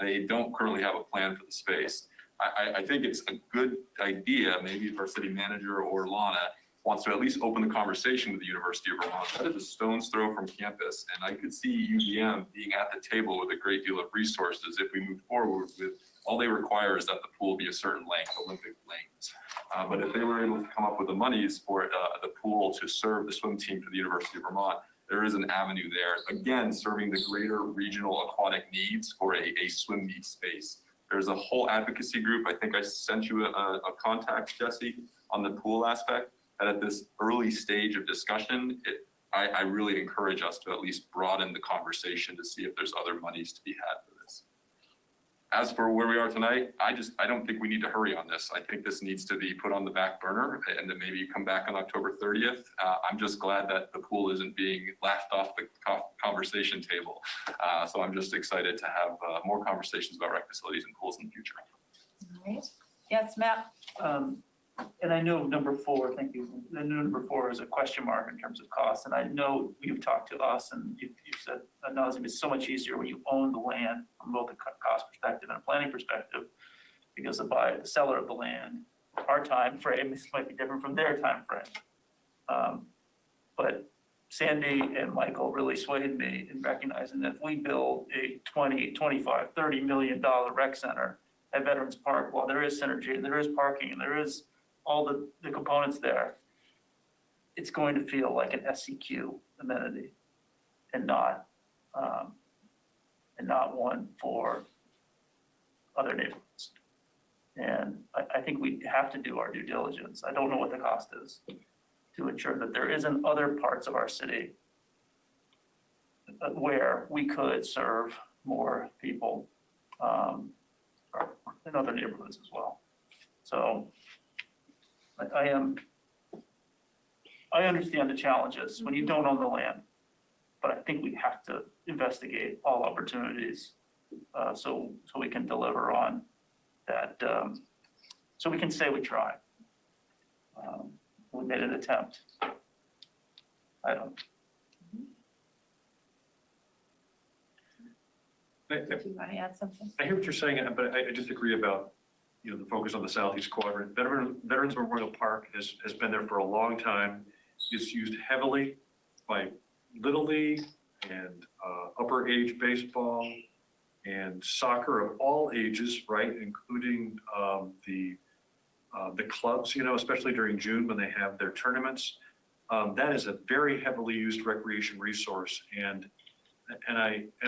they don't currently have a plan for the space. I think it's a good idea, maybe if our city manager or Lana wants to at least open the conversation with the University of Vermont. That is a stone's throw from campus, and I could see UVM being at the table with a great deal of resources if we move forward with all they require is that the pool be a certain length, Olympic length. But if they were able to come up with the monies for the pool to serve the swim team for the University of Vermont, there is an avenue there. Again, serving the greater regional aquatic needs for a swim meet space. There's a whole advocacy group. I think I sent you a contact, Jesse, on the pool aspect. And at this early stage of discussion, I really encourage us to at least broaden the conversation to see if there's other monies to be had for this. As for where we are tonight, I don't think we need to hurry on this. I think this needs to be put on the back burner and then maybe come back on October 30th. I'm just glad that the pool isn't being laughed off the conversation table. So I'm just excited to have more conversations about rec facilities and pools in the future. All right. Yes, Matt. And I know number 4, thank you. I know number 4 is a question mark in terms of cost. And I know you've talked to us and you've said that now it's gonna be so much easier when you own the land from both a cost perspective and a planning perspective, because the seller of the land, our time frame might be different from their time frame. But Sandy and Michael really swayed me in recognizing that if we build a $20, $25, $30 million rec center at Veterans Park, while there is synergy and there is parking and there is all the components there, it's going to feel like an SCQ amenity and not one for other neighborhoods. And I think we have to do our due diligence. I don't know what the cost is to ensure that there isn't other parts of our city where we could serve more people in other neighborhoods as well. So I understand the challenges when you don't own the land, but I think we have to investigate all opportunities so we can deliver on that, so we can say we tried. We made an attempt. I don't. Do you want to add something? I hear what you're saying, but I disagree about, the focus on the southeast quadrant. Veterans Memorial Park has been there for a long time. It's used heavily by Little League and upper age baseball and soccer of all ages, right? Including the clubs, especially during June when they have their tournaments. That is a very heavily used recreation resource. And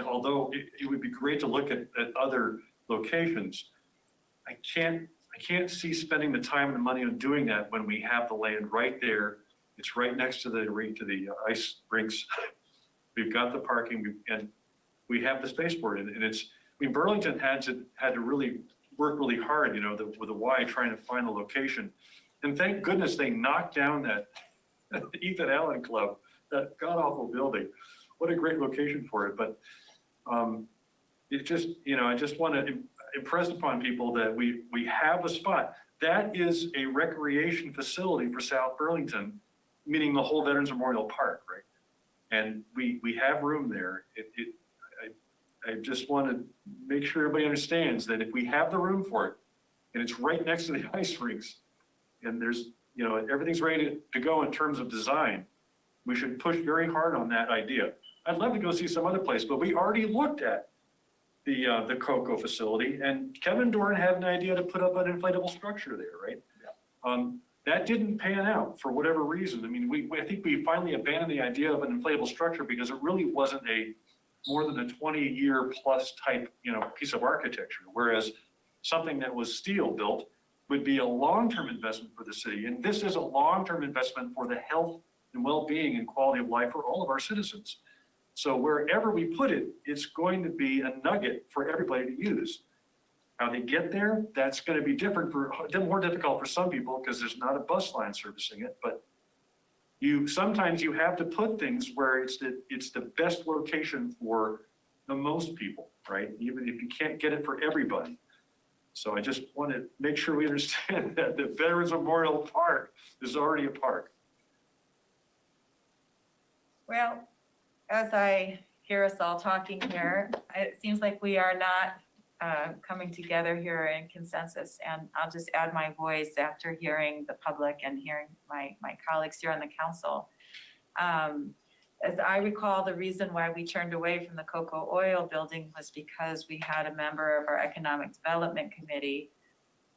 although it would be great to look at other locations, I can't see spending the time and the money on doing that when we have the land right there. It's right next to the ice rinks. We've got the parking and we have the space for it. And Burlington had to really work really hard, with the Y trying to find a location. And thank goodness they knocked down that Ethan Allen Club, that god awful building. What a great location for it. But it just, I just want to impress upon people that we have a spot. That is a recreation facility for South Burlington, meaning the whole Veterans Memorial Park, right? And we have room there. I just want to make sure everybody understands that if we have the room for it, and it's right next to the ice rinks, and there's, everything's ready to go in terms of design, we should push very hard on that idea. I'd love to go see some other place, but we already looked at the Cocoa facility, and Kevin Dorn had an idea to put up an inflatable structure there, right? Yeah. That didn't pan out for whatever reason. I mean, I think we finally abandoned the idea of an inflatable structure because it really wasn't more than a 20-year plus type, piece of architecture. Whereas something that was steel built would be a long-term investment for the city. And this is a long-term investment for the health and well-being and quality of life for all of our citizens. So wherever we put it, it's going to be a nugget for everybody to use. How they get there, that's going to be more difficult for some people because there's not a bus line servicing it. But sometimes you have to put things where it's the best location for the most people, right? Even if you can't get it for everybody. So I just want to make sure we understand that the Veterans Memorial Park is already a park. Well, as I hear us all talking here, it seems like we are not coming together here in consensus. And I'll just add my voice after hearing the public and hearing my colleagues here on the council. As I recall, the reason why we turned away from the Cocoa Oil building was because we had a member of our Economic Development Committee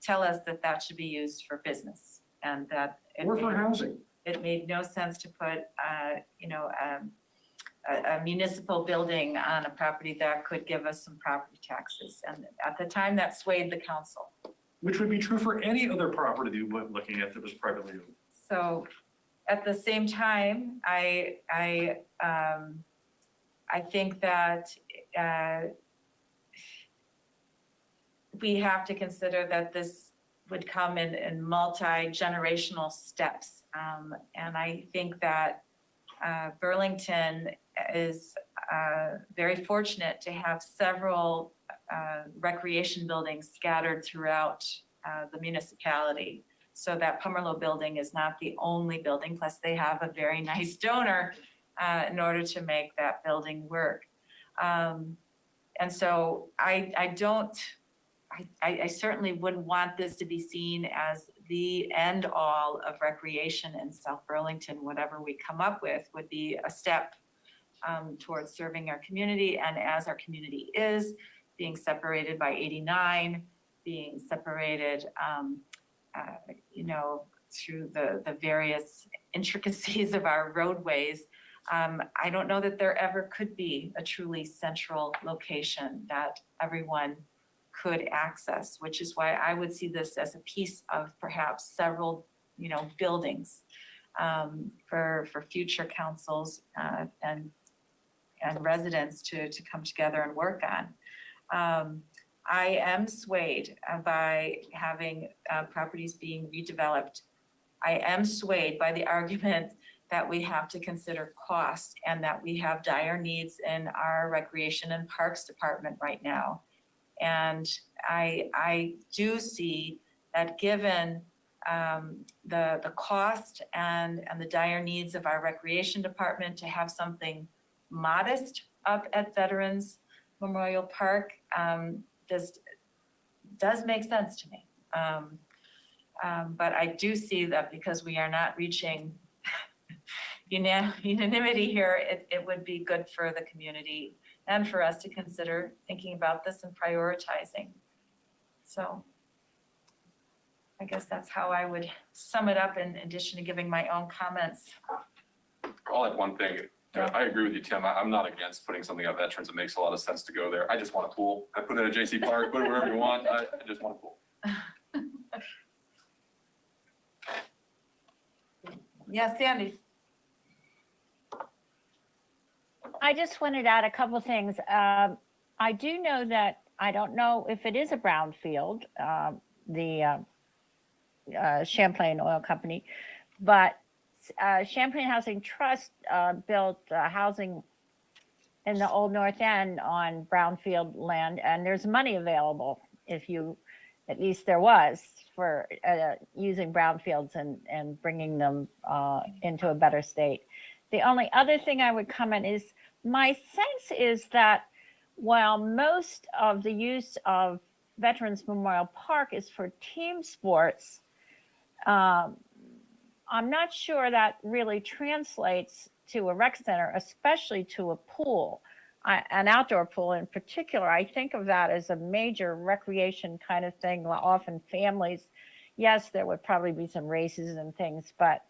tell us that that should be used for business and that Or for housing. it made no sense to put, a municipal building on a property that could give us some property taxes. And at the time, that swayed the council. Which would be true for any other property that you went looking at that was privately owned. So at the same time, I think that we have to consider that this would come in multi-generational steps. And I think that Burlington is very fortunate to have several recreation buildings scattered throughout the municipality. So that Pomerleau building is not the only building, plus they have a very nice donor in order to make that building work. And so I certainly wouldn't want this to be seen as the end all of recreation in South Burlington. Whatever we come up with would be a step towards serving our community. And as our community is being separated by 89, being separated, through the various intricacies of our roadways, I don't know that there ever could be a truly central location that everyone could access, which is why I would see this as a piece of perhaps several, buildings for future councils and residents to come together and work on. I am swayed by having properties being redeveloped. I am swayed by the argument that we have to consider cost and that we have dire needs in our Recreation and Parks Department right now. And I do see that given the cost and the dire needs of our Recreation Department to have something modest up at Veterans Memorial Park, this does make sense to me. But I do see that because we are not reaching unanimity here, it would be good for the community and for us to consider thinking about this and prioritizing. So I guess that's how I would sum it up in addition to giving my own comments. I'll add one thing. I agree with you, Tim. I'm not against putting something at Veterans. It makes a lot of sense to go there. I just want a pool. I put it at JC Park, put it wherever you want. I just want a pool. Yes, Sandy. I just wanted to add a couple things. I do know that, I don't know if it is a brownfield, the Champlain Oil Company, but Champlain Housing Trust built housing in the Old North End on brownfield land, and there's money available if you, at least there was, for using brownfields and bringing them into a better state. The only other thing I would comment is my sense is that while most of the use of Veterans Memorial Park is for team sports, I'm not sure that really translates to a rec center, especially to a pool, an outdoor pool in particular. I think of that as a major recreation kind of thing. Often families, yes, there would probably be some races and things, but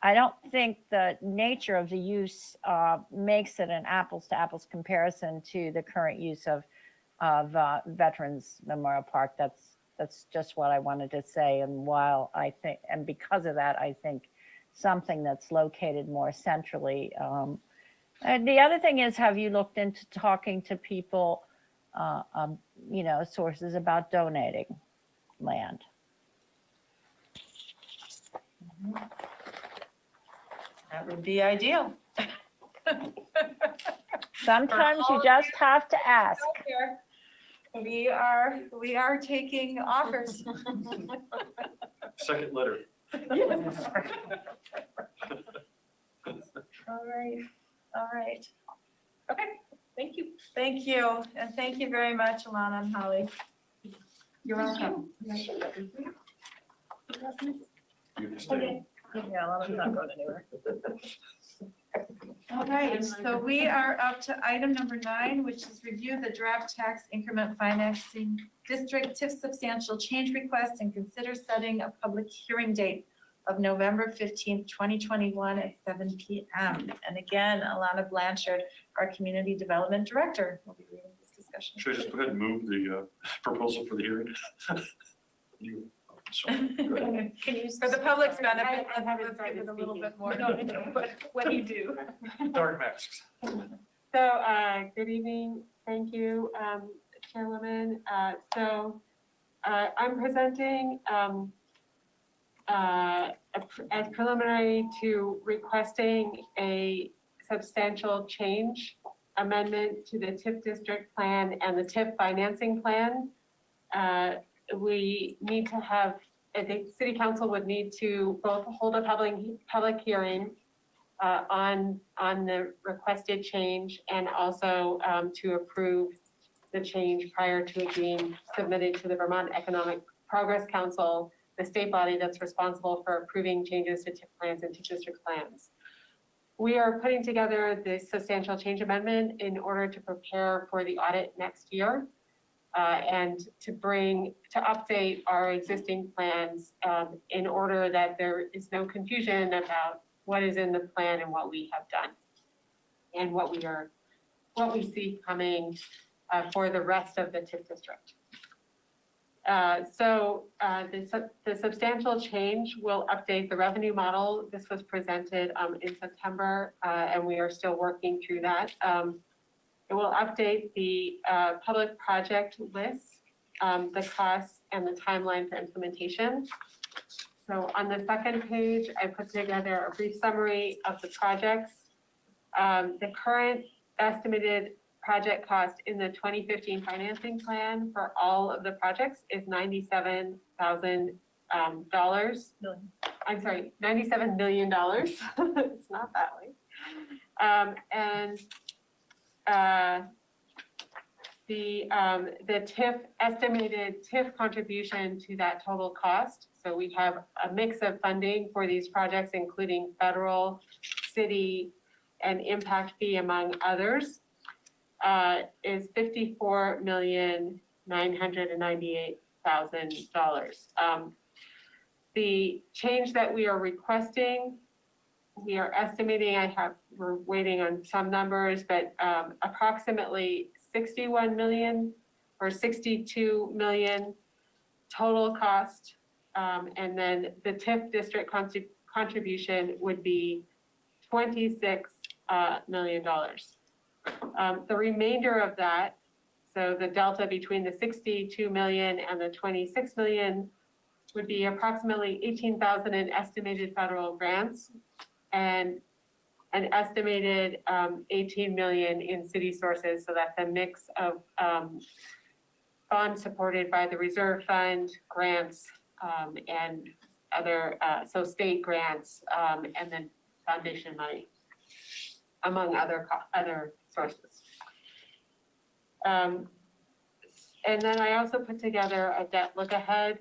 I don't think the nature of the use makes it an apples to apples comparison to the current use of Veterans Memorial Park. That's just what I wanted to say. And while I think, and because of that, I think something that's located more centrally. And the other thing is, have you looked into talking to people, sources about donating land? That would be ideal. Sometimes you just have to ask. We are taking offers. Second letter. All right. Okay, thank you. Thank you, and thank you very much, Alana and Holly. You're welcome. You can stay. Yeah, Alana's not going anywhere. All right, so we are up to item number 9, which is review the draft tax increment financing district TIF substantial change request and consider setting a public hearing date of November 15th, 2021 at 7 p.m. And again, Alana Blanchard, our Community Development Director, will be leading this discussion. Should I just go ahead and move the proposal for the hearing? You, sorry, go ahead. Can you? For the public's benefit, I haven't let's give started it a little speaking. bit more. No, but what do you do? Dark masks. So, good evening. Thank you, Chairwoman. I'm presenting as preliminary to requesting a substantial change amendment to the TIF district plan and the TIF financing plan. We need to have, I think City Council would need to both hold a public hearing on the requested change and also to approve the change prior to it being submitted to the Vermont Economic Progress Council, the state body that's responsible for approving changes to TIF plans and TIF district plans. We are putting together the substantial change amendment in order to prepare for the audit next year and to update our existing plans in order that there is no confusion about what is in the plan and what we have done and what we see coming for the rest of the TIF district. The substantial change will update the revenue model. This was presented in September, and we are still working through that. It will update the public project list, the costs, and the timeline for implementation. So on the second page, I put together a brief summary of the projects. The current estimated project cost in the 2015 financing plan for all of the projects is $97,000. I'm sorry, $97 million. It's not that way. The TIF estimated TIF contribution to that total cost. So we have a mix of funding for these projects, including federal, city, and impact fee, among others. Is $54,998,000. The change that we are requesting, we are estimating, we're waiting on some numbers, but approximately 61 million or 62 million total cost. And then the TIF district contribution would be $26 million. The remainder of that, so the delta between the 62 million and the 26 million would be approximately 18,000 in estimated federal grants and an estimated 18 million in city sources. So that's a mix of bonds supported by the reserve fund, grants, and other, so state grants, and then foundation money, among other sources. And then I also put together a debt look ahead.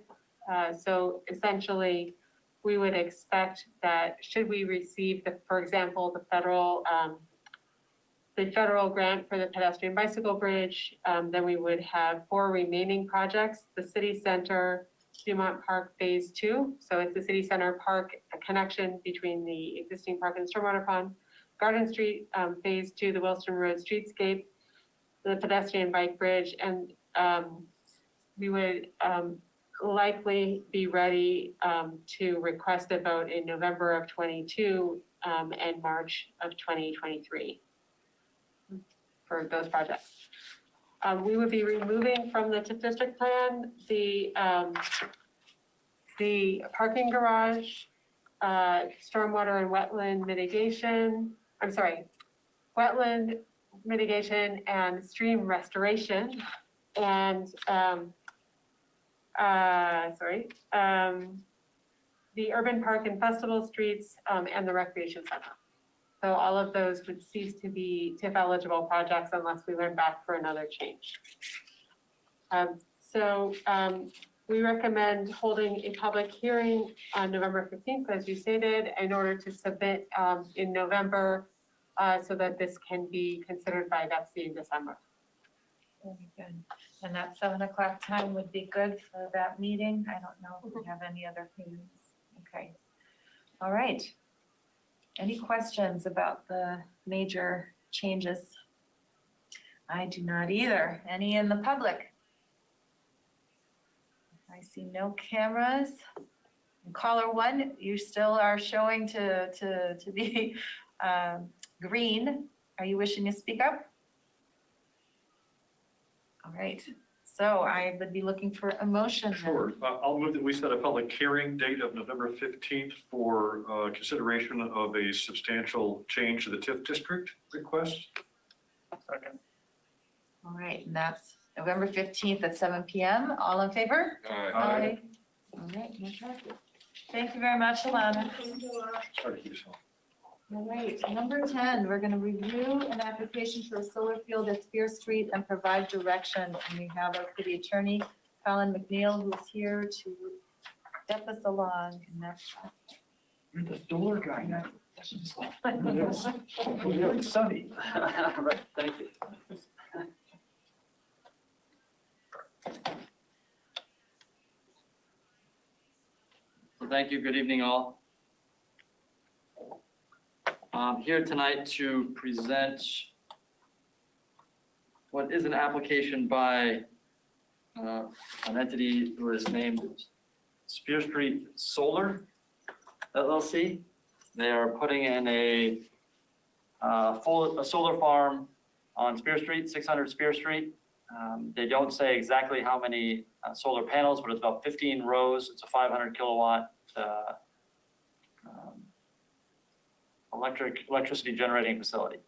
So essentially, we would expect that should we receive for example, the federal grant for the pedestrian bicycle bridge, then we would have 4 remaining projects: the city center, Dumont Park Phase 2. So it's the city center park, a connection between the existing park and stormwater pond. Garden Street, Phase 2, the Wilson Road streetscape, the pedestrian bike bridge, and we would likely be ready to request a vote in November of '22 and March of 2023 for those projects. We would be removing from the TIF district plan the parking garage, stormwater and wetland mitigation, wetland mitigation and stream restoration, and the urban park and festival streets, and the recreation center. So all of those would cease to be TIF eligible projects unless we went back for another change. We recommend holding a public hearing on November 15th, as you stated, in order to submit in November so that this can be considered by Betsy in December. Very good. And that 7 o'clock time would be good for that meeting. I don't know if we have any other meetings. Okay. All right. Any questions about the major changes? I do not either. Any in the public? I see no cameras. Caller 1, you still are showing to be green. Are you wishing to speak up? All right, so I would be looking for a motion. then. Sure. I'll move that we set a public hearing date of November 15th for consideration of a substantial change to the TIF district request. Second. All right, and that's November 15th at 7 p.m. All in favor? Aye. All right, fantastic. Thank you very much, Alana. Sorry to keep us on. All right, number 10, we're going to review an application for a solar field at Spear Street and provide direction. And we have our city attorney, Colin McNeil, who is here to step us along in that process. You're the solar guy now. Really sunny. Right, thank you. So thank you, good evening all. I'm here tonight to present what is an application by an entity who is named Spear Street Solar LLC. They are putting in a solar farm on Spear Street, 600 Spear Street. They don't say exactly how many solar panels, but it's about 15 rows. It's a 500 kilowatt electricity generating facility.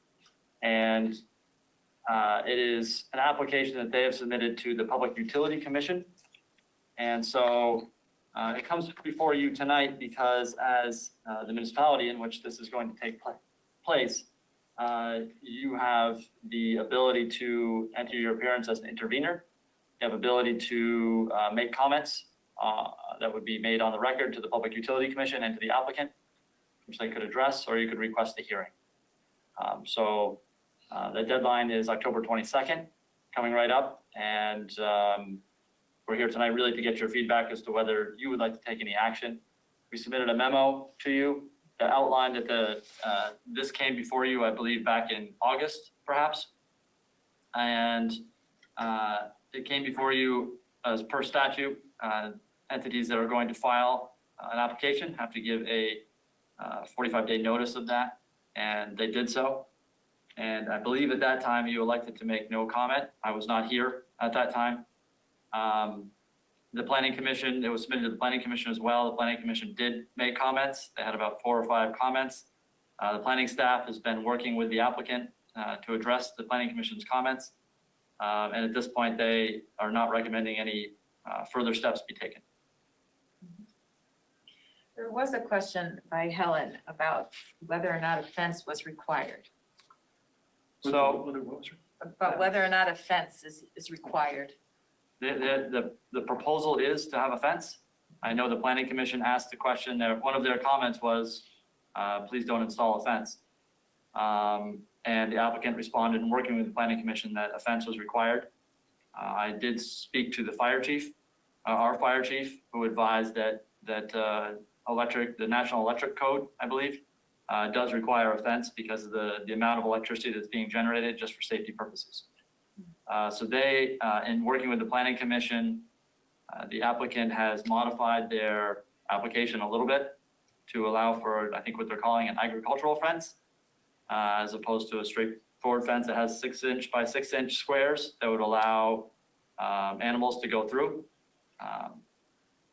And it is an application that they have submitted to the Public Utility Commission. And so it comes before you tonight because as the municipality in which this is going to take place, you have the ability to enter your appearance as an intervener. You have ability to make comments that would be made on the record to the Public Utility Commission and to the applicant, which they could address, or you could request a hearing. The deadline is October 22nd, coming right up. And we're here tonight really to get your feedback as to whether you would like to take any action. We submitted a memo to you that outlined that this came before you, I believe, back in August, perhaps. And it came before you as per statute. Entities that are going to file an application have to give a 45-day notice of that, and they did so. And I believe at that time you elected to make no comment. I was not here at that time. The Planning Commission, it was submitted to the Planning Commission as well. The Planning Commission did make comments. They had about 4 or 5 comments. The planning staff has been working with the applicant to address the Planning Commission's comments. And at this point, they are not recommending any further steps be taken. There was a question by Helen about whether or not a fence was required. So About whether or not a fence is required. the proposal is to have a fence. I know the Planning Commission asked the question there. One of their comments was, please don't install a fence. And the applicant responded in working with the Planning Commission that a fence was required. I did speak to the fire chief our fire chief, who advised that the National Electric Code, I believe, does require a fence because of the amount of electricity that's being generated just for safety purposes. So they, in working with the Planning Commission, the applicant has modified their application a little bit to allow for, I think, what they're calling an agricultural fence, as opposed to a straightforward fence that has 6-inch by 6-inch squares that would allow animals to go through.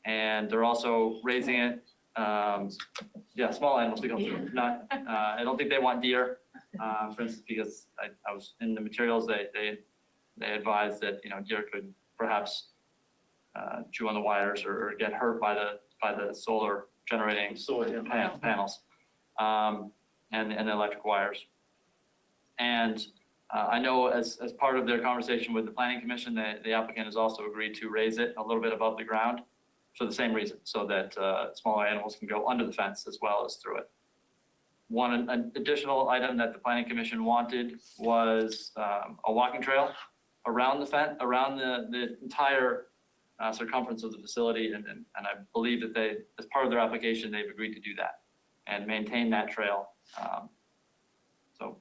And they're also raising it, small animals to go through. Not, I don't think they want deer, for instance, because I was in the materials, they advised that, deer could perhaps chew on the wires or get hurt by the solar generating panels, and the electric wires. And I know as part of their conversation with the Planning Commission, the applicant has also agreed to raise it a little bit above the ground for the same reason, so that smaller animals can go under the fence as well as through it. An additional item that the Planning Commission wanted was a walking trail around the fence, around the entire circumference of the facility, and I believe that they, as part of their application, they've agreed to do that and maintain that trail. So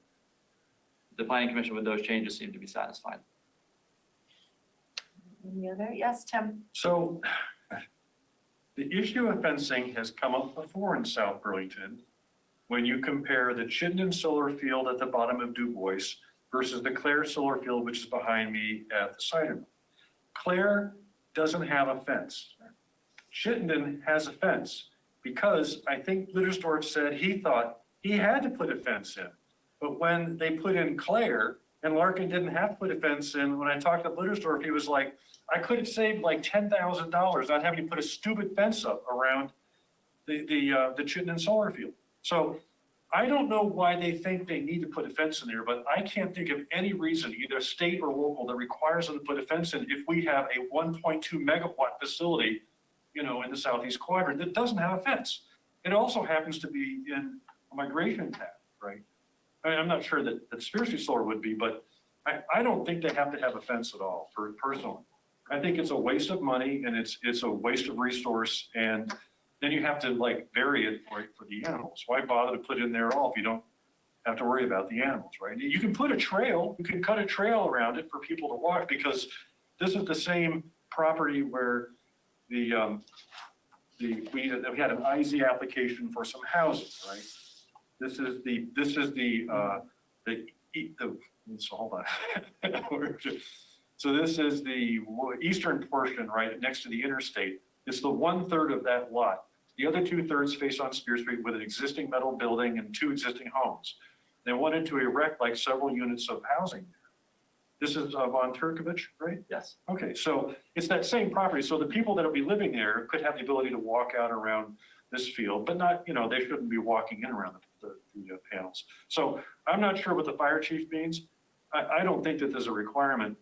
the Planning Commission with those changes seem to be satisfied. Any other? Yes, Tim? So the issue of fencing has come up before in South Burlington when you compare the Chittenden Solar Field at the bottom of Du Bois versus the Clare Solar Field, which is behind me at the cider mill. Clare doesn't have a fence. Chittenden has a fence because I think Littersdorf said he thought he had to put a fence in. But when they put in Clare and Larkin didn't have to put a fence in, when I talked to Littersdorf, he was like, I could have saved like $10,000 not having to put a stupid fence up around the Chittenden Solar Field. So I don't know why they think they need to put a fence in there, but I can't think of any reason, either state or local, that requires them to put a fence in if we have a 1.2 megawatt facility, in the southeast quadrant that doesn't have a fence. It also happens to be in a migration path, right? I mean, I'm not sure that Spear Street Solar would be, but I don't think they have to have a fence at all, personally. I think it's a waste of money and it's a waste of resource, and then you have to vary it for the animals. Why bother to put it in there at all if you don't have to worry about the animals, right? You can put a trail, you can cut a trail around it for people to walk, because this is the same property where we had an IZ application for some housing, right? This is hold on. So this is the eastern portion, right next to the interstate. It's the 1/3 of that lot. The other 2/3 face on Spear Street with an existing metal building and 2 existing homes. They wanted to erect several units of housing. This is Von Turkovich, right? Yes. Okay, so it's that same property. So the people that will be living there could have the ability to walk out around this field, but not, they shouldn't be walking in around the panels. So I'm not sure what the fire chief means. I don't think that there's a requirement.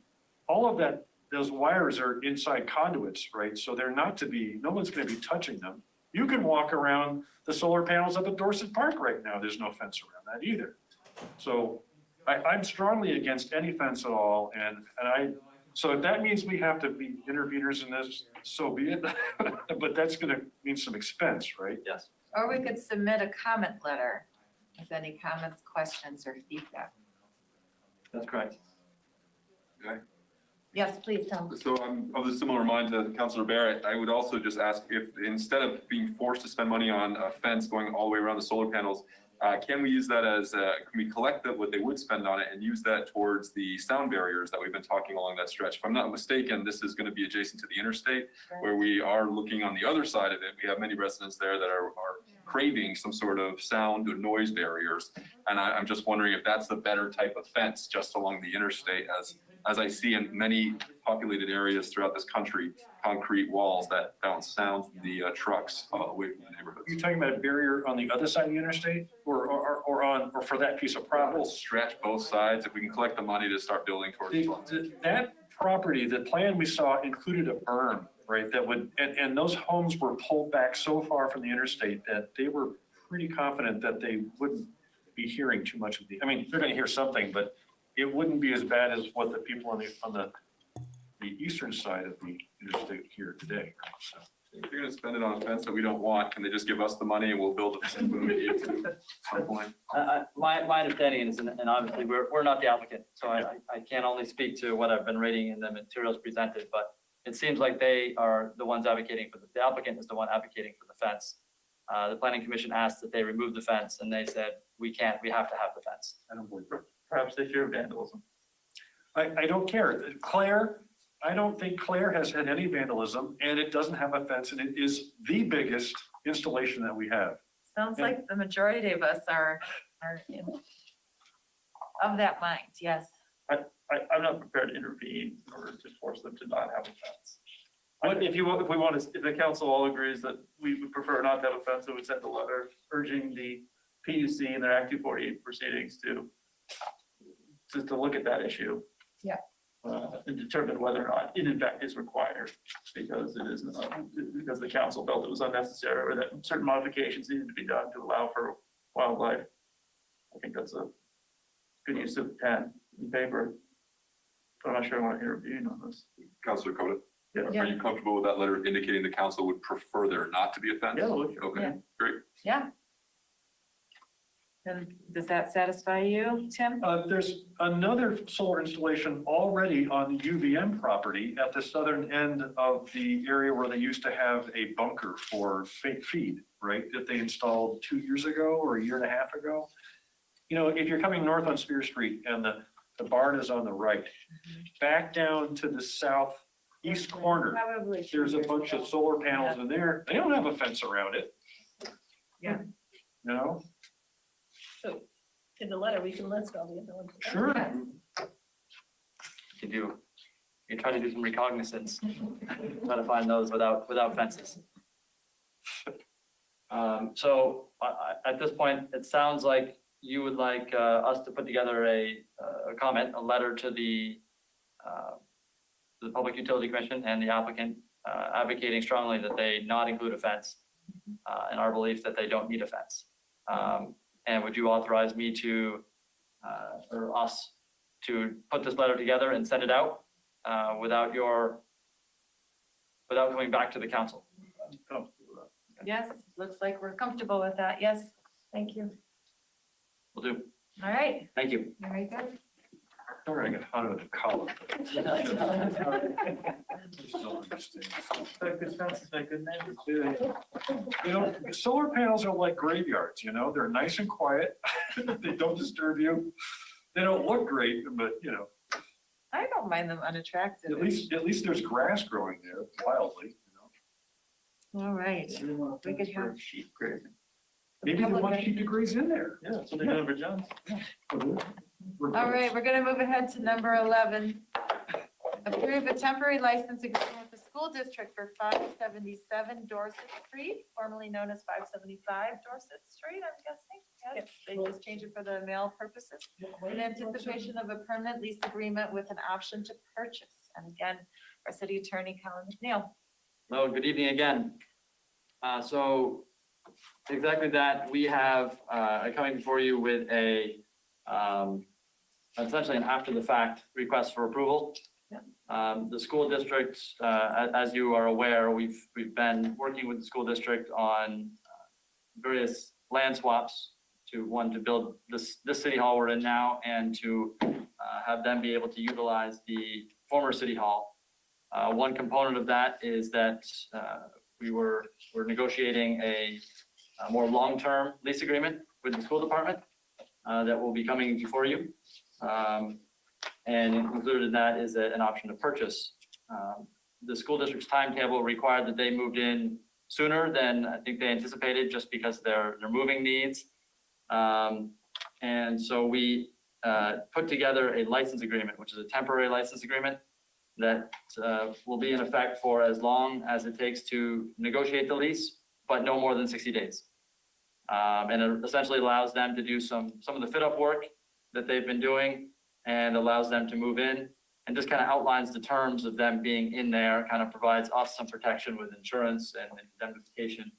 All of that, those wires are inside conduits, right? So they're not to be, no one's going to be touching them. You can walk around the solar panels up at Dorset Park right now. There's no fence around that either. So I'm strongly against any fence at all. So if that means we have to be interveners in this, so be it. But that's going to mean some expense, right? Yes. Or we could submit a comment letter with any comments, questions, or feedback. That's correct. Yes, please, Tom. So I'm of the similar mind to Councilor Barrett. I would also just ask if, instead of being forced to spend money on a fence going all the way around the solar panels, can we use that as, can we collect what they would spend on it and use that towards the sound barriers that we've been talking along that stretch? If I'm not mistaken, this is going to be adjacent to the interstate, where we are looking on the other side of it. We have many residents there that are craving some sort of sound or noise barriers. And I'm just wondering if that's the better type of fence just along the interstate, as I see in many populated areas throughout this country, concrete walls that bounce sound from the trucks away from the neighborhoods. Are you talking about a barrier on the other side of the interstate or for that piece of property? We'll stretch both sides if we can collect the money to start building towards that property, the plan we saw included a berm, right? That would, and those homes were pulled back so far from the interstate that they were pretty confident that they wouldn't be hearing too much of they're going to hear something, but it wouldn't be as bad as what the people on the eastern side of the introduced here today. So, If you're gonna spend it on a fence that we don't want, can they just give us the money and we'll build it when we need to at some point? My understanding is, and obviously, we're not the applicant, so I can only speak to what I've been reading in the materials presented, but it seems like they are the ones advocating for the applicant is the one advocating for the fence. The planning commission asked that they remove the fence, and they said, we can't, we have to have the fence. I don't believe Perhaps they fear vandalism. I don't care. Claire, I don't think Claire has had any vandalism, and it doesn't have a fence, and it is the biggest installation that we have. Sounds like the majority of us are of that mind, yes. I'm not prepared to intervene in order to force them to not have a fence. If the council all agrees that we would prefer not to have a fence, I would send a letter urging the PUC in their Act 248 proceedings to look at that issue. Yeah. And determine whether or not it in fact is required, because it is, because the council felt it was unnecessary or that certain modifications needed to be done to allow for wildlife. I think that's a good use of pen and paper. But I'm not sure I want to intervene on this. Councilor Coda, Yeah. are you comfortable with that letter indicating the council would prefer there not to be a fence? Yeah, okay. Okay, Yeah. great. Yeah. And does that satisfy you, Tim? There's another solar installation already on the UVM property at the southern end of the area where they used to have a bunker for feed, right? That they installed 2 years ago or a year and a half ago. You know, if you're coming north on Spear Street and the barn is on the right, back down to the southeast corner, Probably. there's a bunch of solar panels in there. They don't have a fence around it. Yeah. No, So in the letter, we can list all the other ones. sure. You try to do some recognizance, try to find those without fences. So at this point, it sounds like you would like us to put together a letter to the Public Utility Commission and the applicant advocating strongly that they not include a fence, in our belief that they don't need a fence. And would you authorize me to, or us, to put this letter together and send it out without coming back to the council? Yes, looks like we're comfortable with that. Yes, thank you. Will do. All right, Thank you. very good. Sorry, I got hot out of the collar. Still understand. Good fences make good neighbors. You know, solar panels are like graveyards, you know, they're nice and quiet. They don't disturb you. They don't look great, but you know, I don't mind them unattractive. at least there's grass growing there wildly, you know. All right. We could have. Sheep grazing. Maybe they want sheep to graze in there. Yeah, that's what they do over John's. All right, we're gonna move ahead to number 11. Approve a temporary license agreement with the school district for 577 Dorset Street, formerly known as 575 Dorset Street, I'm guessing. Yes, they just changed it for the mail purposes. In anticipation of a permanent lease agreement with an option to purchase. And again, our city attorney, Colin McNeil. Hello, good evening again. So exactly that, we have coming before you with essentially an after-the-fact request for approval. The school district, as you are aware, we've been working with the school district on various land swaps to build this city hall we're in now and to have them be able to utilize the former city hall. One component of that is that we're negotiating a more long-term lease agreement with the school department that will be coming before you. And included in that is an option to purchase. The school district's timetable required that they moved in sooner than I think they anticipated, just because their moving needs. And so we put together a license agreement, which is a temporary license agreement that will be in effect for as long as it takes to negotiate the lease, but no more than 60 days. And it essentially allows them to do some of the fit-up work that they've been doing, and allows them to move in, and just kind of outlines the terms of them being in there, kind of provides us some protection with insurance and indemnification,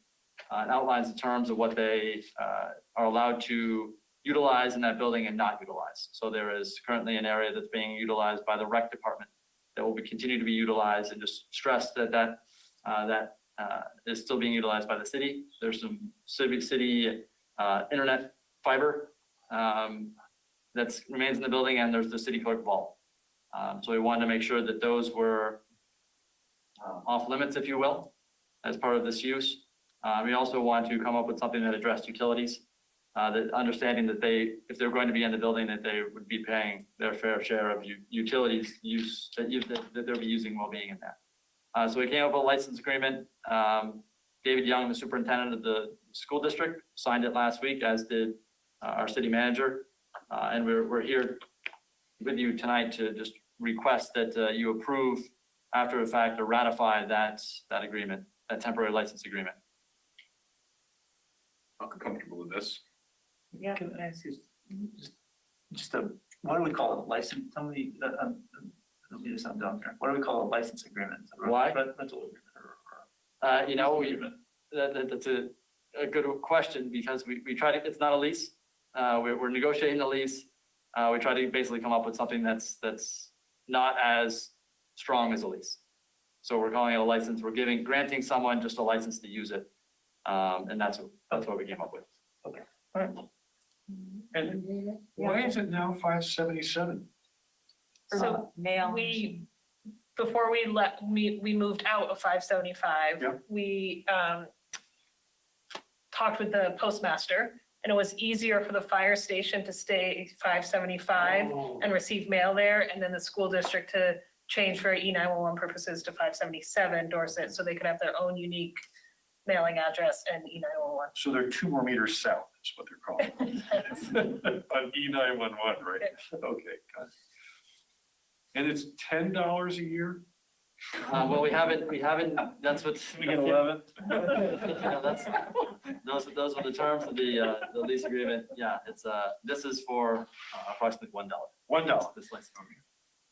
and outlines the terms of what they are allowed to utilize in that building and not utilize. So there is currently an area that's being utilized by the rec department that will continue to be utilized, and just stress that is still being utilized by the city. There's some city internet fiber that remains in the building, and there's the city clerk vault. So we wanted to make sure that those were off limits, if you will, as part of this use. We also want to come up with something that addressed utilities, that understanding that if they're going to be in the building, that they would be paying their fair share of utilities use that they'll be using while being in there. So we came up with a license agreement. David Young, the superintendent of the school district, signed it last week, as did our city manager. And we're here with you tonight to just request that you approve after the fact, or ratify that agreement, that temporary license agreement. I'm comfortable with this. Yeah. Can I ask you, what do we call it, license, somebody, it'll be something down here, what do we call a license agreement? Why? Rental agreement You know, that's a good question, because we try to, it's not a lease. We're negotiating the lease. We try to basically come up with something that's not as strong as a lease. So we're calling it a license. We're granting someone just a license to use it. And that's what we came up with. And why is it now 577? So Mail. Before we moved out of 575. Yeah. We talked with the postmaster, and it was easier for the fire station to stay 575 and receive mail there, and then the school district to change for E911 purposes to 577 Dorset, so they could have their own unique mailing address and E911. So they're 2 more meters south, is what they're called. On E911, right? Okay, got it. And it's $10 a year? Well, we haven't, that's what. We get 11? Those are the terms of the lease agreement. Yeah, this is for approximately $1. $1. This license.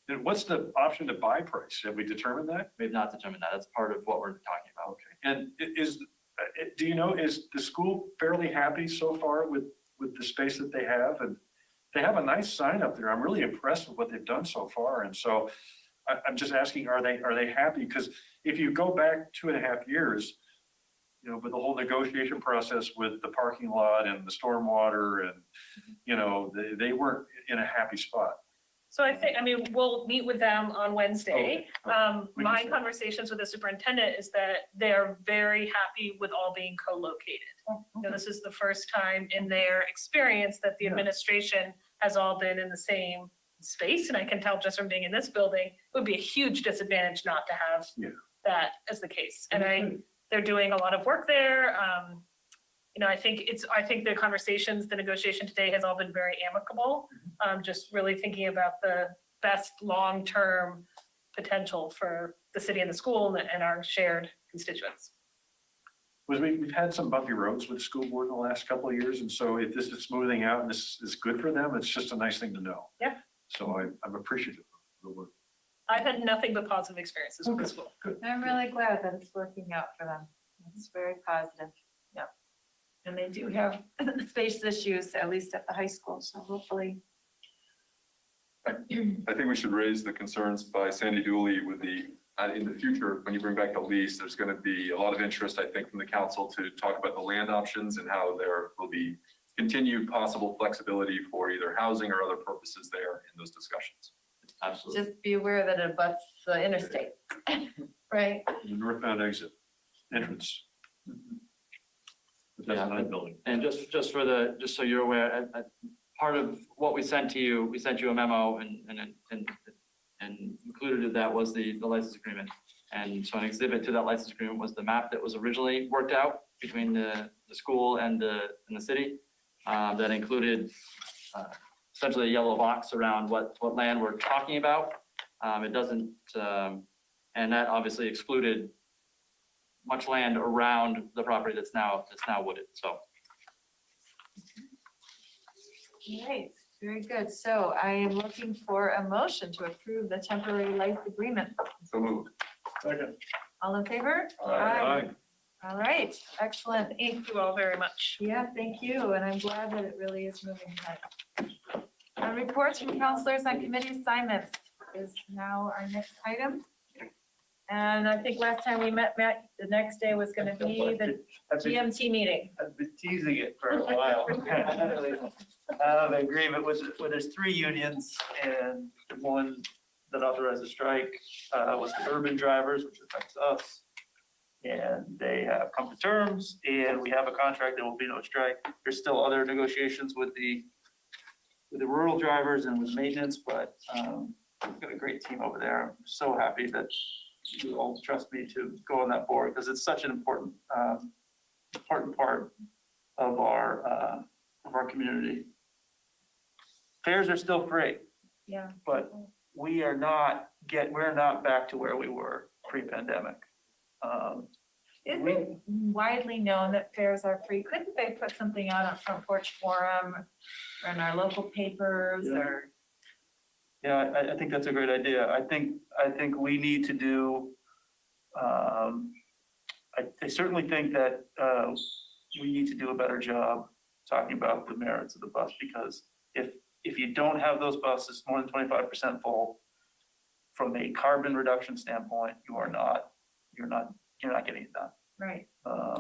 And what's the option to buy price? Have we determined that? We've not determined that. That's part of what we're talking about. Okay. And do you know, is the school fairly happy so far with the space that they have? And they have a nice sign up there. I'm really impressed with what they've done so far. And so I'm just asking, are they happy? Because if you go back 2.5 years, you know, with the whole negotiation process with the parking lot and the stormwater, and, you know, they weren't in a happy spot. So we'll meet with them on Wednesday. Okay. My conversations with the superintendent is that they are very happy with all being co-located. You know, this is the first time in their experience that the Yeah. administration has all been in the same space. And I can tell just from being in this building, it would be a huge disadvantage not to have Yeah. that as the case. And they're doing a lot of work there. You know, I think the conversations, the negotiation today has all been very amicable. Just really thinking about the best long-term potential for the city and the school and our shared constituents. We've had some bumpy roads with the school board in the last couple of years, and so if this is smoothing out and this is good for them, it's just a nice thing to know. Yeah. So I'm appreciative of the work. I've had nothing but positive experiences with the school. I'm really glad that it's working out for them. It's very positive. Yeah. And they do have space issues, at least at the high school, so hopefully. I think we should raise the concerns by Sandy Dooley with in the future, when you bring back the lease, there's going to be a lot of interest, I think, from the council to talk about the land options and how there will be continued possible flexibility for either housing or other purposes there in those discussions. Absolutely. Just be aware that it abuts the interstate, right? The northbound exit entrance. But that's Yeah. not a building. And just so you're aware, part of what we sent you a memo and included in that was the license agreement. And so an exhibit to that license agreement was the map that was originally worked out between the school and the city. That included essentially a yellow box around what land we're talking about. It doesn't, and that obviously excluded much land around the property that's now wooded, so. Right, very good. So I am looking for a motion to approve the temporary license agreement. So moved. Second. All in favor? Aye. All right, excellent. Thank you all very much. Yeah, thank you, and I'm glad that it really is moving ahead. Reports from counselors on committee assignments. is now our next item. And I think last time we met, Matt, the next day was gonna be the GMT meeting. I've been teasing it for a while. The agreement was, well, there's 3 unions, and the one that authorized the strike was the urban drivers, which affects us. And they have come to terms, and we have a contract, there will be no strike. There's still other negotiations with the rural drivers and with maintenance, but we've got a great team over there. I'm so happy that you all trust me to go on that board, because it's such an important part of our community. Fares are still free, Yeah. but we're not back to where we were pre-pandemic. Isn't it widely known that fares are free? Couldn't they put something out on Front Porch Forum or in our local papers or? Yeah, I think that's a great idea. I think we need to do, I certainly think that we need to do a better job talking about the merits of the bus, because if you don't have those buses more than 25% full, from a carbon reduction standpoint, you're not getting it done. Right. I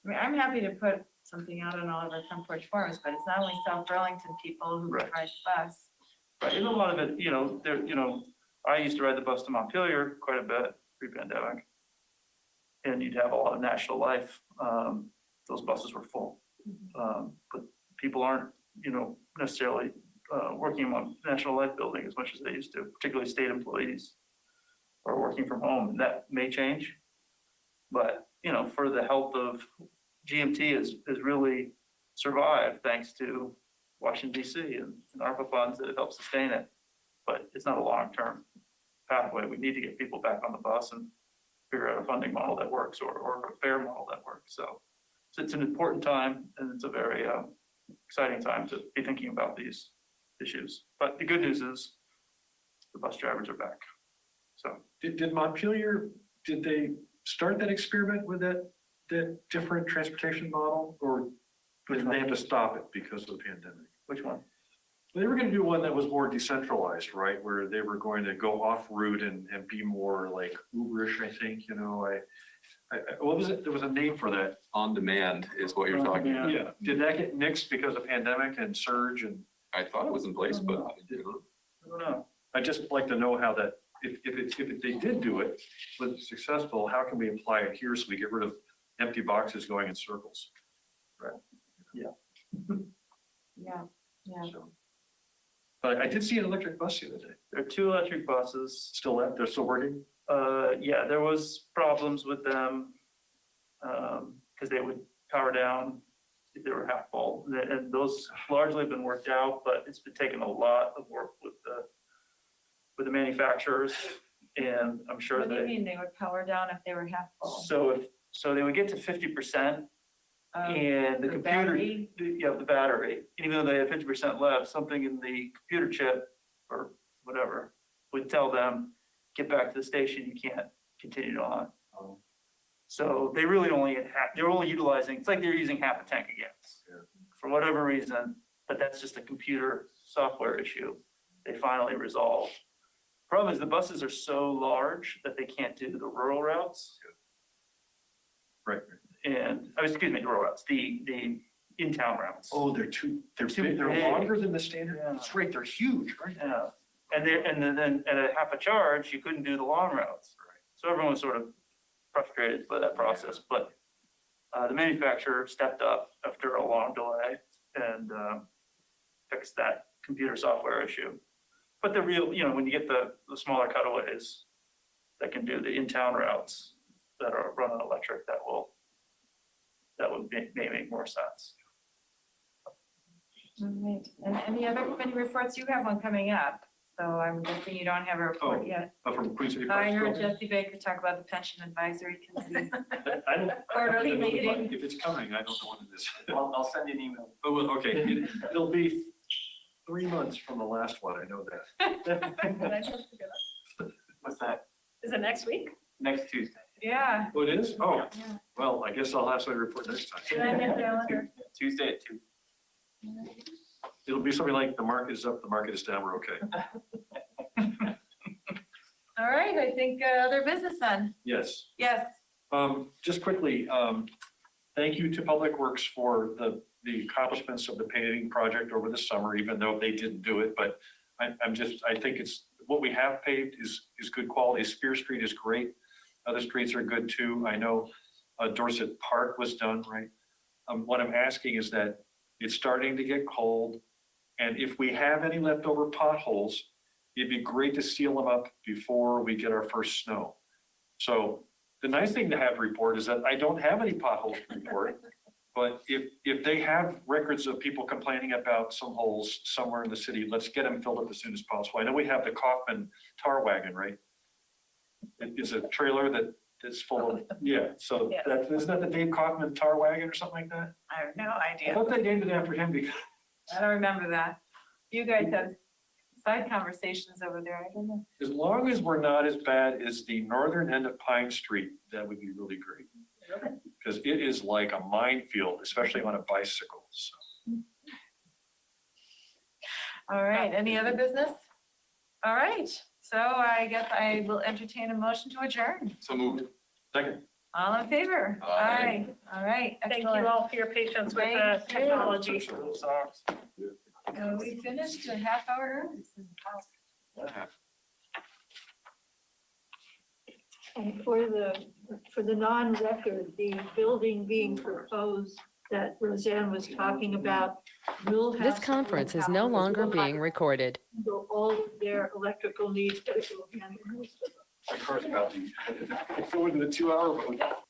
I mean, I'm happy to put something out on all of our Front Porch Forums, but it's not only South Burlington people who Right. ride the bus. Right, and a lot of it, I used to ride the bus to Montpelier quite a bit pre-pandemic. And you'd have a lot of National Life, those buses were full. But people aren't, necessarily working on National Life building as much as they used to, particularly state employees are working from home, and that may change. But, for the health of GMT has really survived thanks to Washington DC and ARPA funds that have helped sustain it. But it's not a long-term pathway. We need to get people back on the bus and figure out a funding model that works or a fair model that works. So it's an important time, and it's a very exciting time to be thinking about these issues. But the good news is the bus drivers are back. So Did Montpelier, did they start that experiment with that different transportation model, or did they have to stop it because of the pandemic? which one? They were gonna do one that was more decentralized, right, where they were going to go off route and be more like Uberish, I think, what was it? There was a name for that. On demand is what you're talking about. Yeah. Did that get nixed because of pandemic and surge and? I thought it was in place, but I don't know. I'd just like to know how that, if they did do it, was it successful, how can we apply it here so we get rid of empty boxes going in circles? Yeah. So. But I did see an electric bus the other day. There are 2 electric buses. They're still working? Yeah, there was problems with them, because they would power down if they were half full. And those largely have been worked out, but it's been taking a lot of work with the manufacturers, and I'm sure What do you that. mean they would power down if they were half full? So they would get to 50%, and the computer, battery? the battery, even though they had 50% left, something in the computer chip or whatever would tell them, get back to the station, you can't continue on. So they really only they're only utilizing, it's like they're using half a tank of gas. Yeah. For whatever reason, but that's just a computer software issue they finally resolved. Problem is the buses are so large that they can't do the rural routes. Right. And, excuse me, the rural routes, the in-town routes. Oh, they're Too they're big. longer than the standard? Yeah. That's right, they're huge, right? Yeah, and then at a half a charge, you couldn't do the long routes. Right. So everyone was sort of frustrated by that process, but the manufacturer stepped up after a long delay and fixed that computer software issue. But the real, when you get the smaller cutaways that can do the in-town routes that are run on electric, that would make more sense. All right. And any other committee reports? You have one coming up, so I'm guessing you don't have a report Oh. yet. From Queen City I Parks. heard Jesse Baker talk about the pension advisory committee. I don't. Quarterly I don't know meeting. If it's coming, I don't know when it is. I'll send you an email. Oh, well, okay, it'll be 3 months from the last one, I know that. What's that? Is it next week? Next Tuesday. Yeah. Oh, it is? Oh, Yeah. well, I guess I'll have somebody report next Should I time. make a calendar? Tuesday at 2. It'll be something like, the market is up, the market is down, we're okay. All right, I think other business then. Yes. Yes. Just quickly, thank you to Public Works for the accomplishments of the paving project over the summer, even though they didn't do it, but I think it's, what we have paved is good quality. Spear Street is great. Other streets are good too. I know Dorset Park was done, right? What I'm asking is that it's starting to get cold, and if we have any leftover potholes, it'd be great to seal them up before we get our first snow. So the nice thing to have to report is that I don't have any potholes to report. But if they have records of people complaining about some holes somewhere in the city, let's get them filled up as soon as possible. I know we have the Kaufman tar wagon, right? It's a trailer that's full of, yeah, so Yes. isn't that the Dave Kaufman tar wagon or something like that? I have no I idea. thought they named it after him because. I don't remember that. You guys have side conversations over there. I don't know. As long as we're not as bad as the northern end of Pine Street, that would be really great. Because it is like a minefield, especially on a bicycle, so. All right, any other business? All right, so I guess I will entertain a motion to adjourn. So moved. Second. All in favor? Aye. All right, Thank you excellent. all for your patience with the Thank you. technology. We finished a half hour early. And for the non-record, the building being proposed that Roseanne was talking about will have. This conference is no longer being recorded. So all of their electrical needs, but it will handle most of them. My car's about to go into the 2 hour, but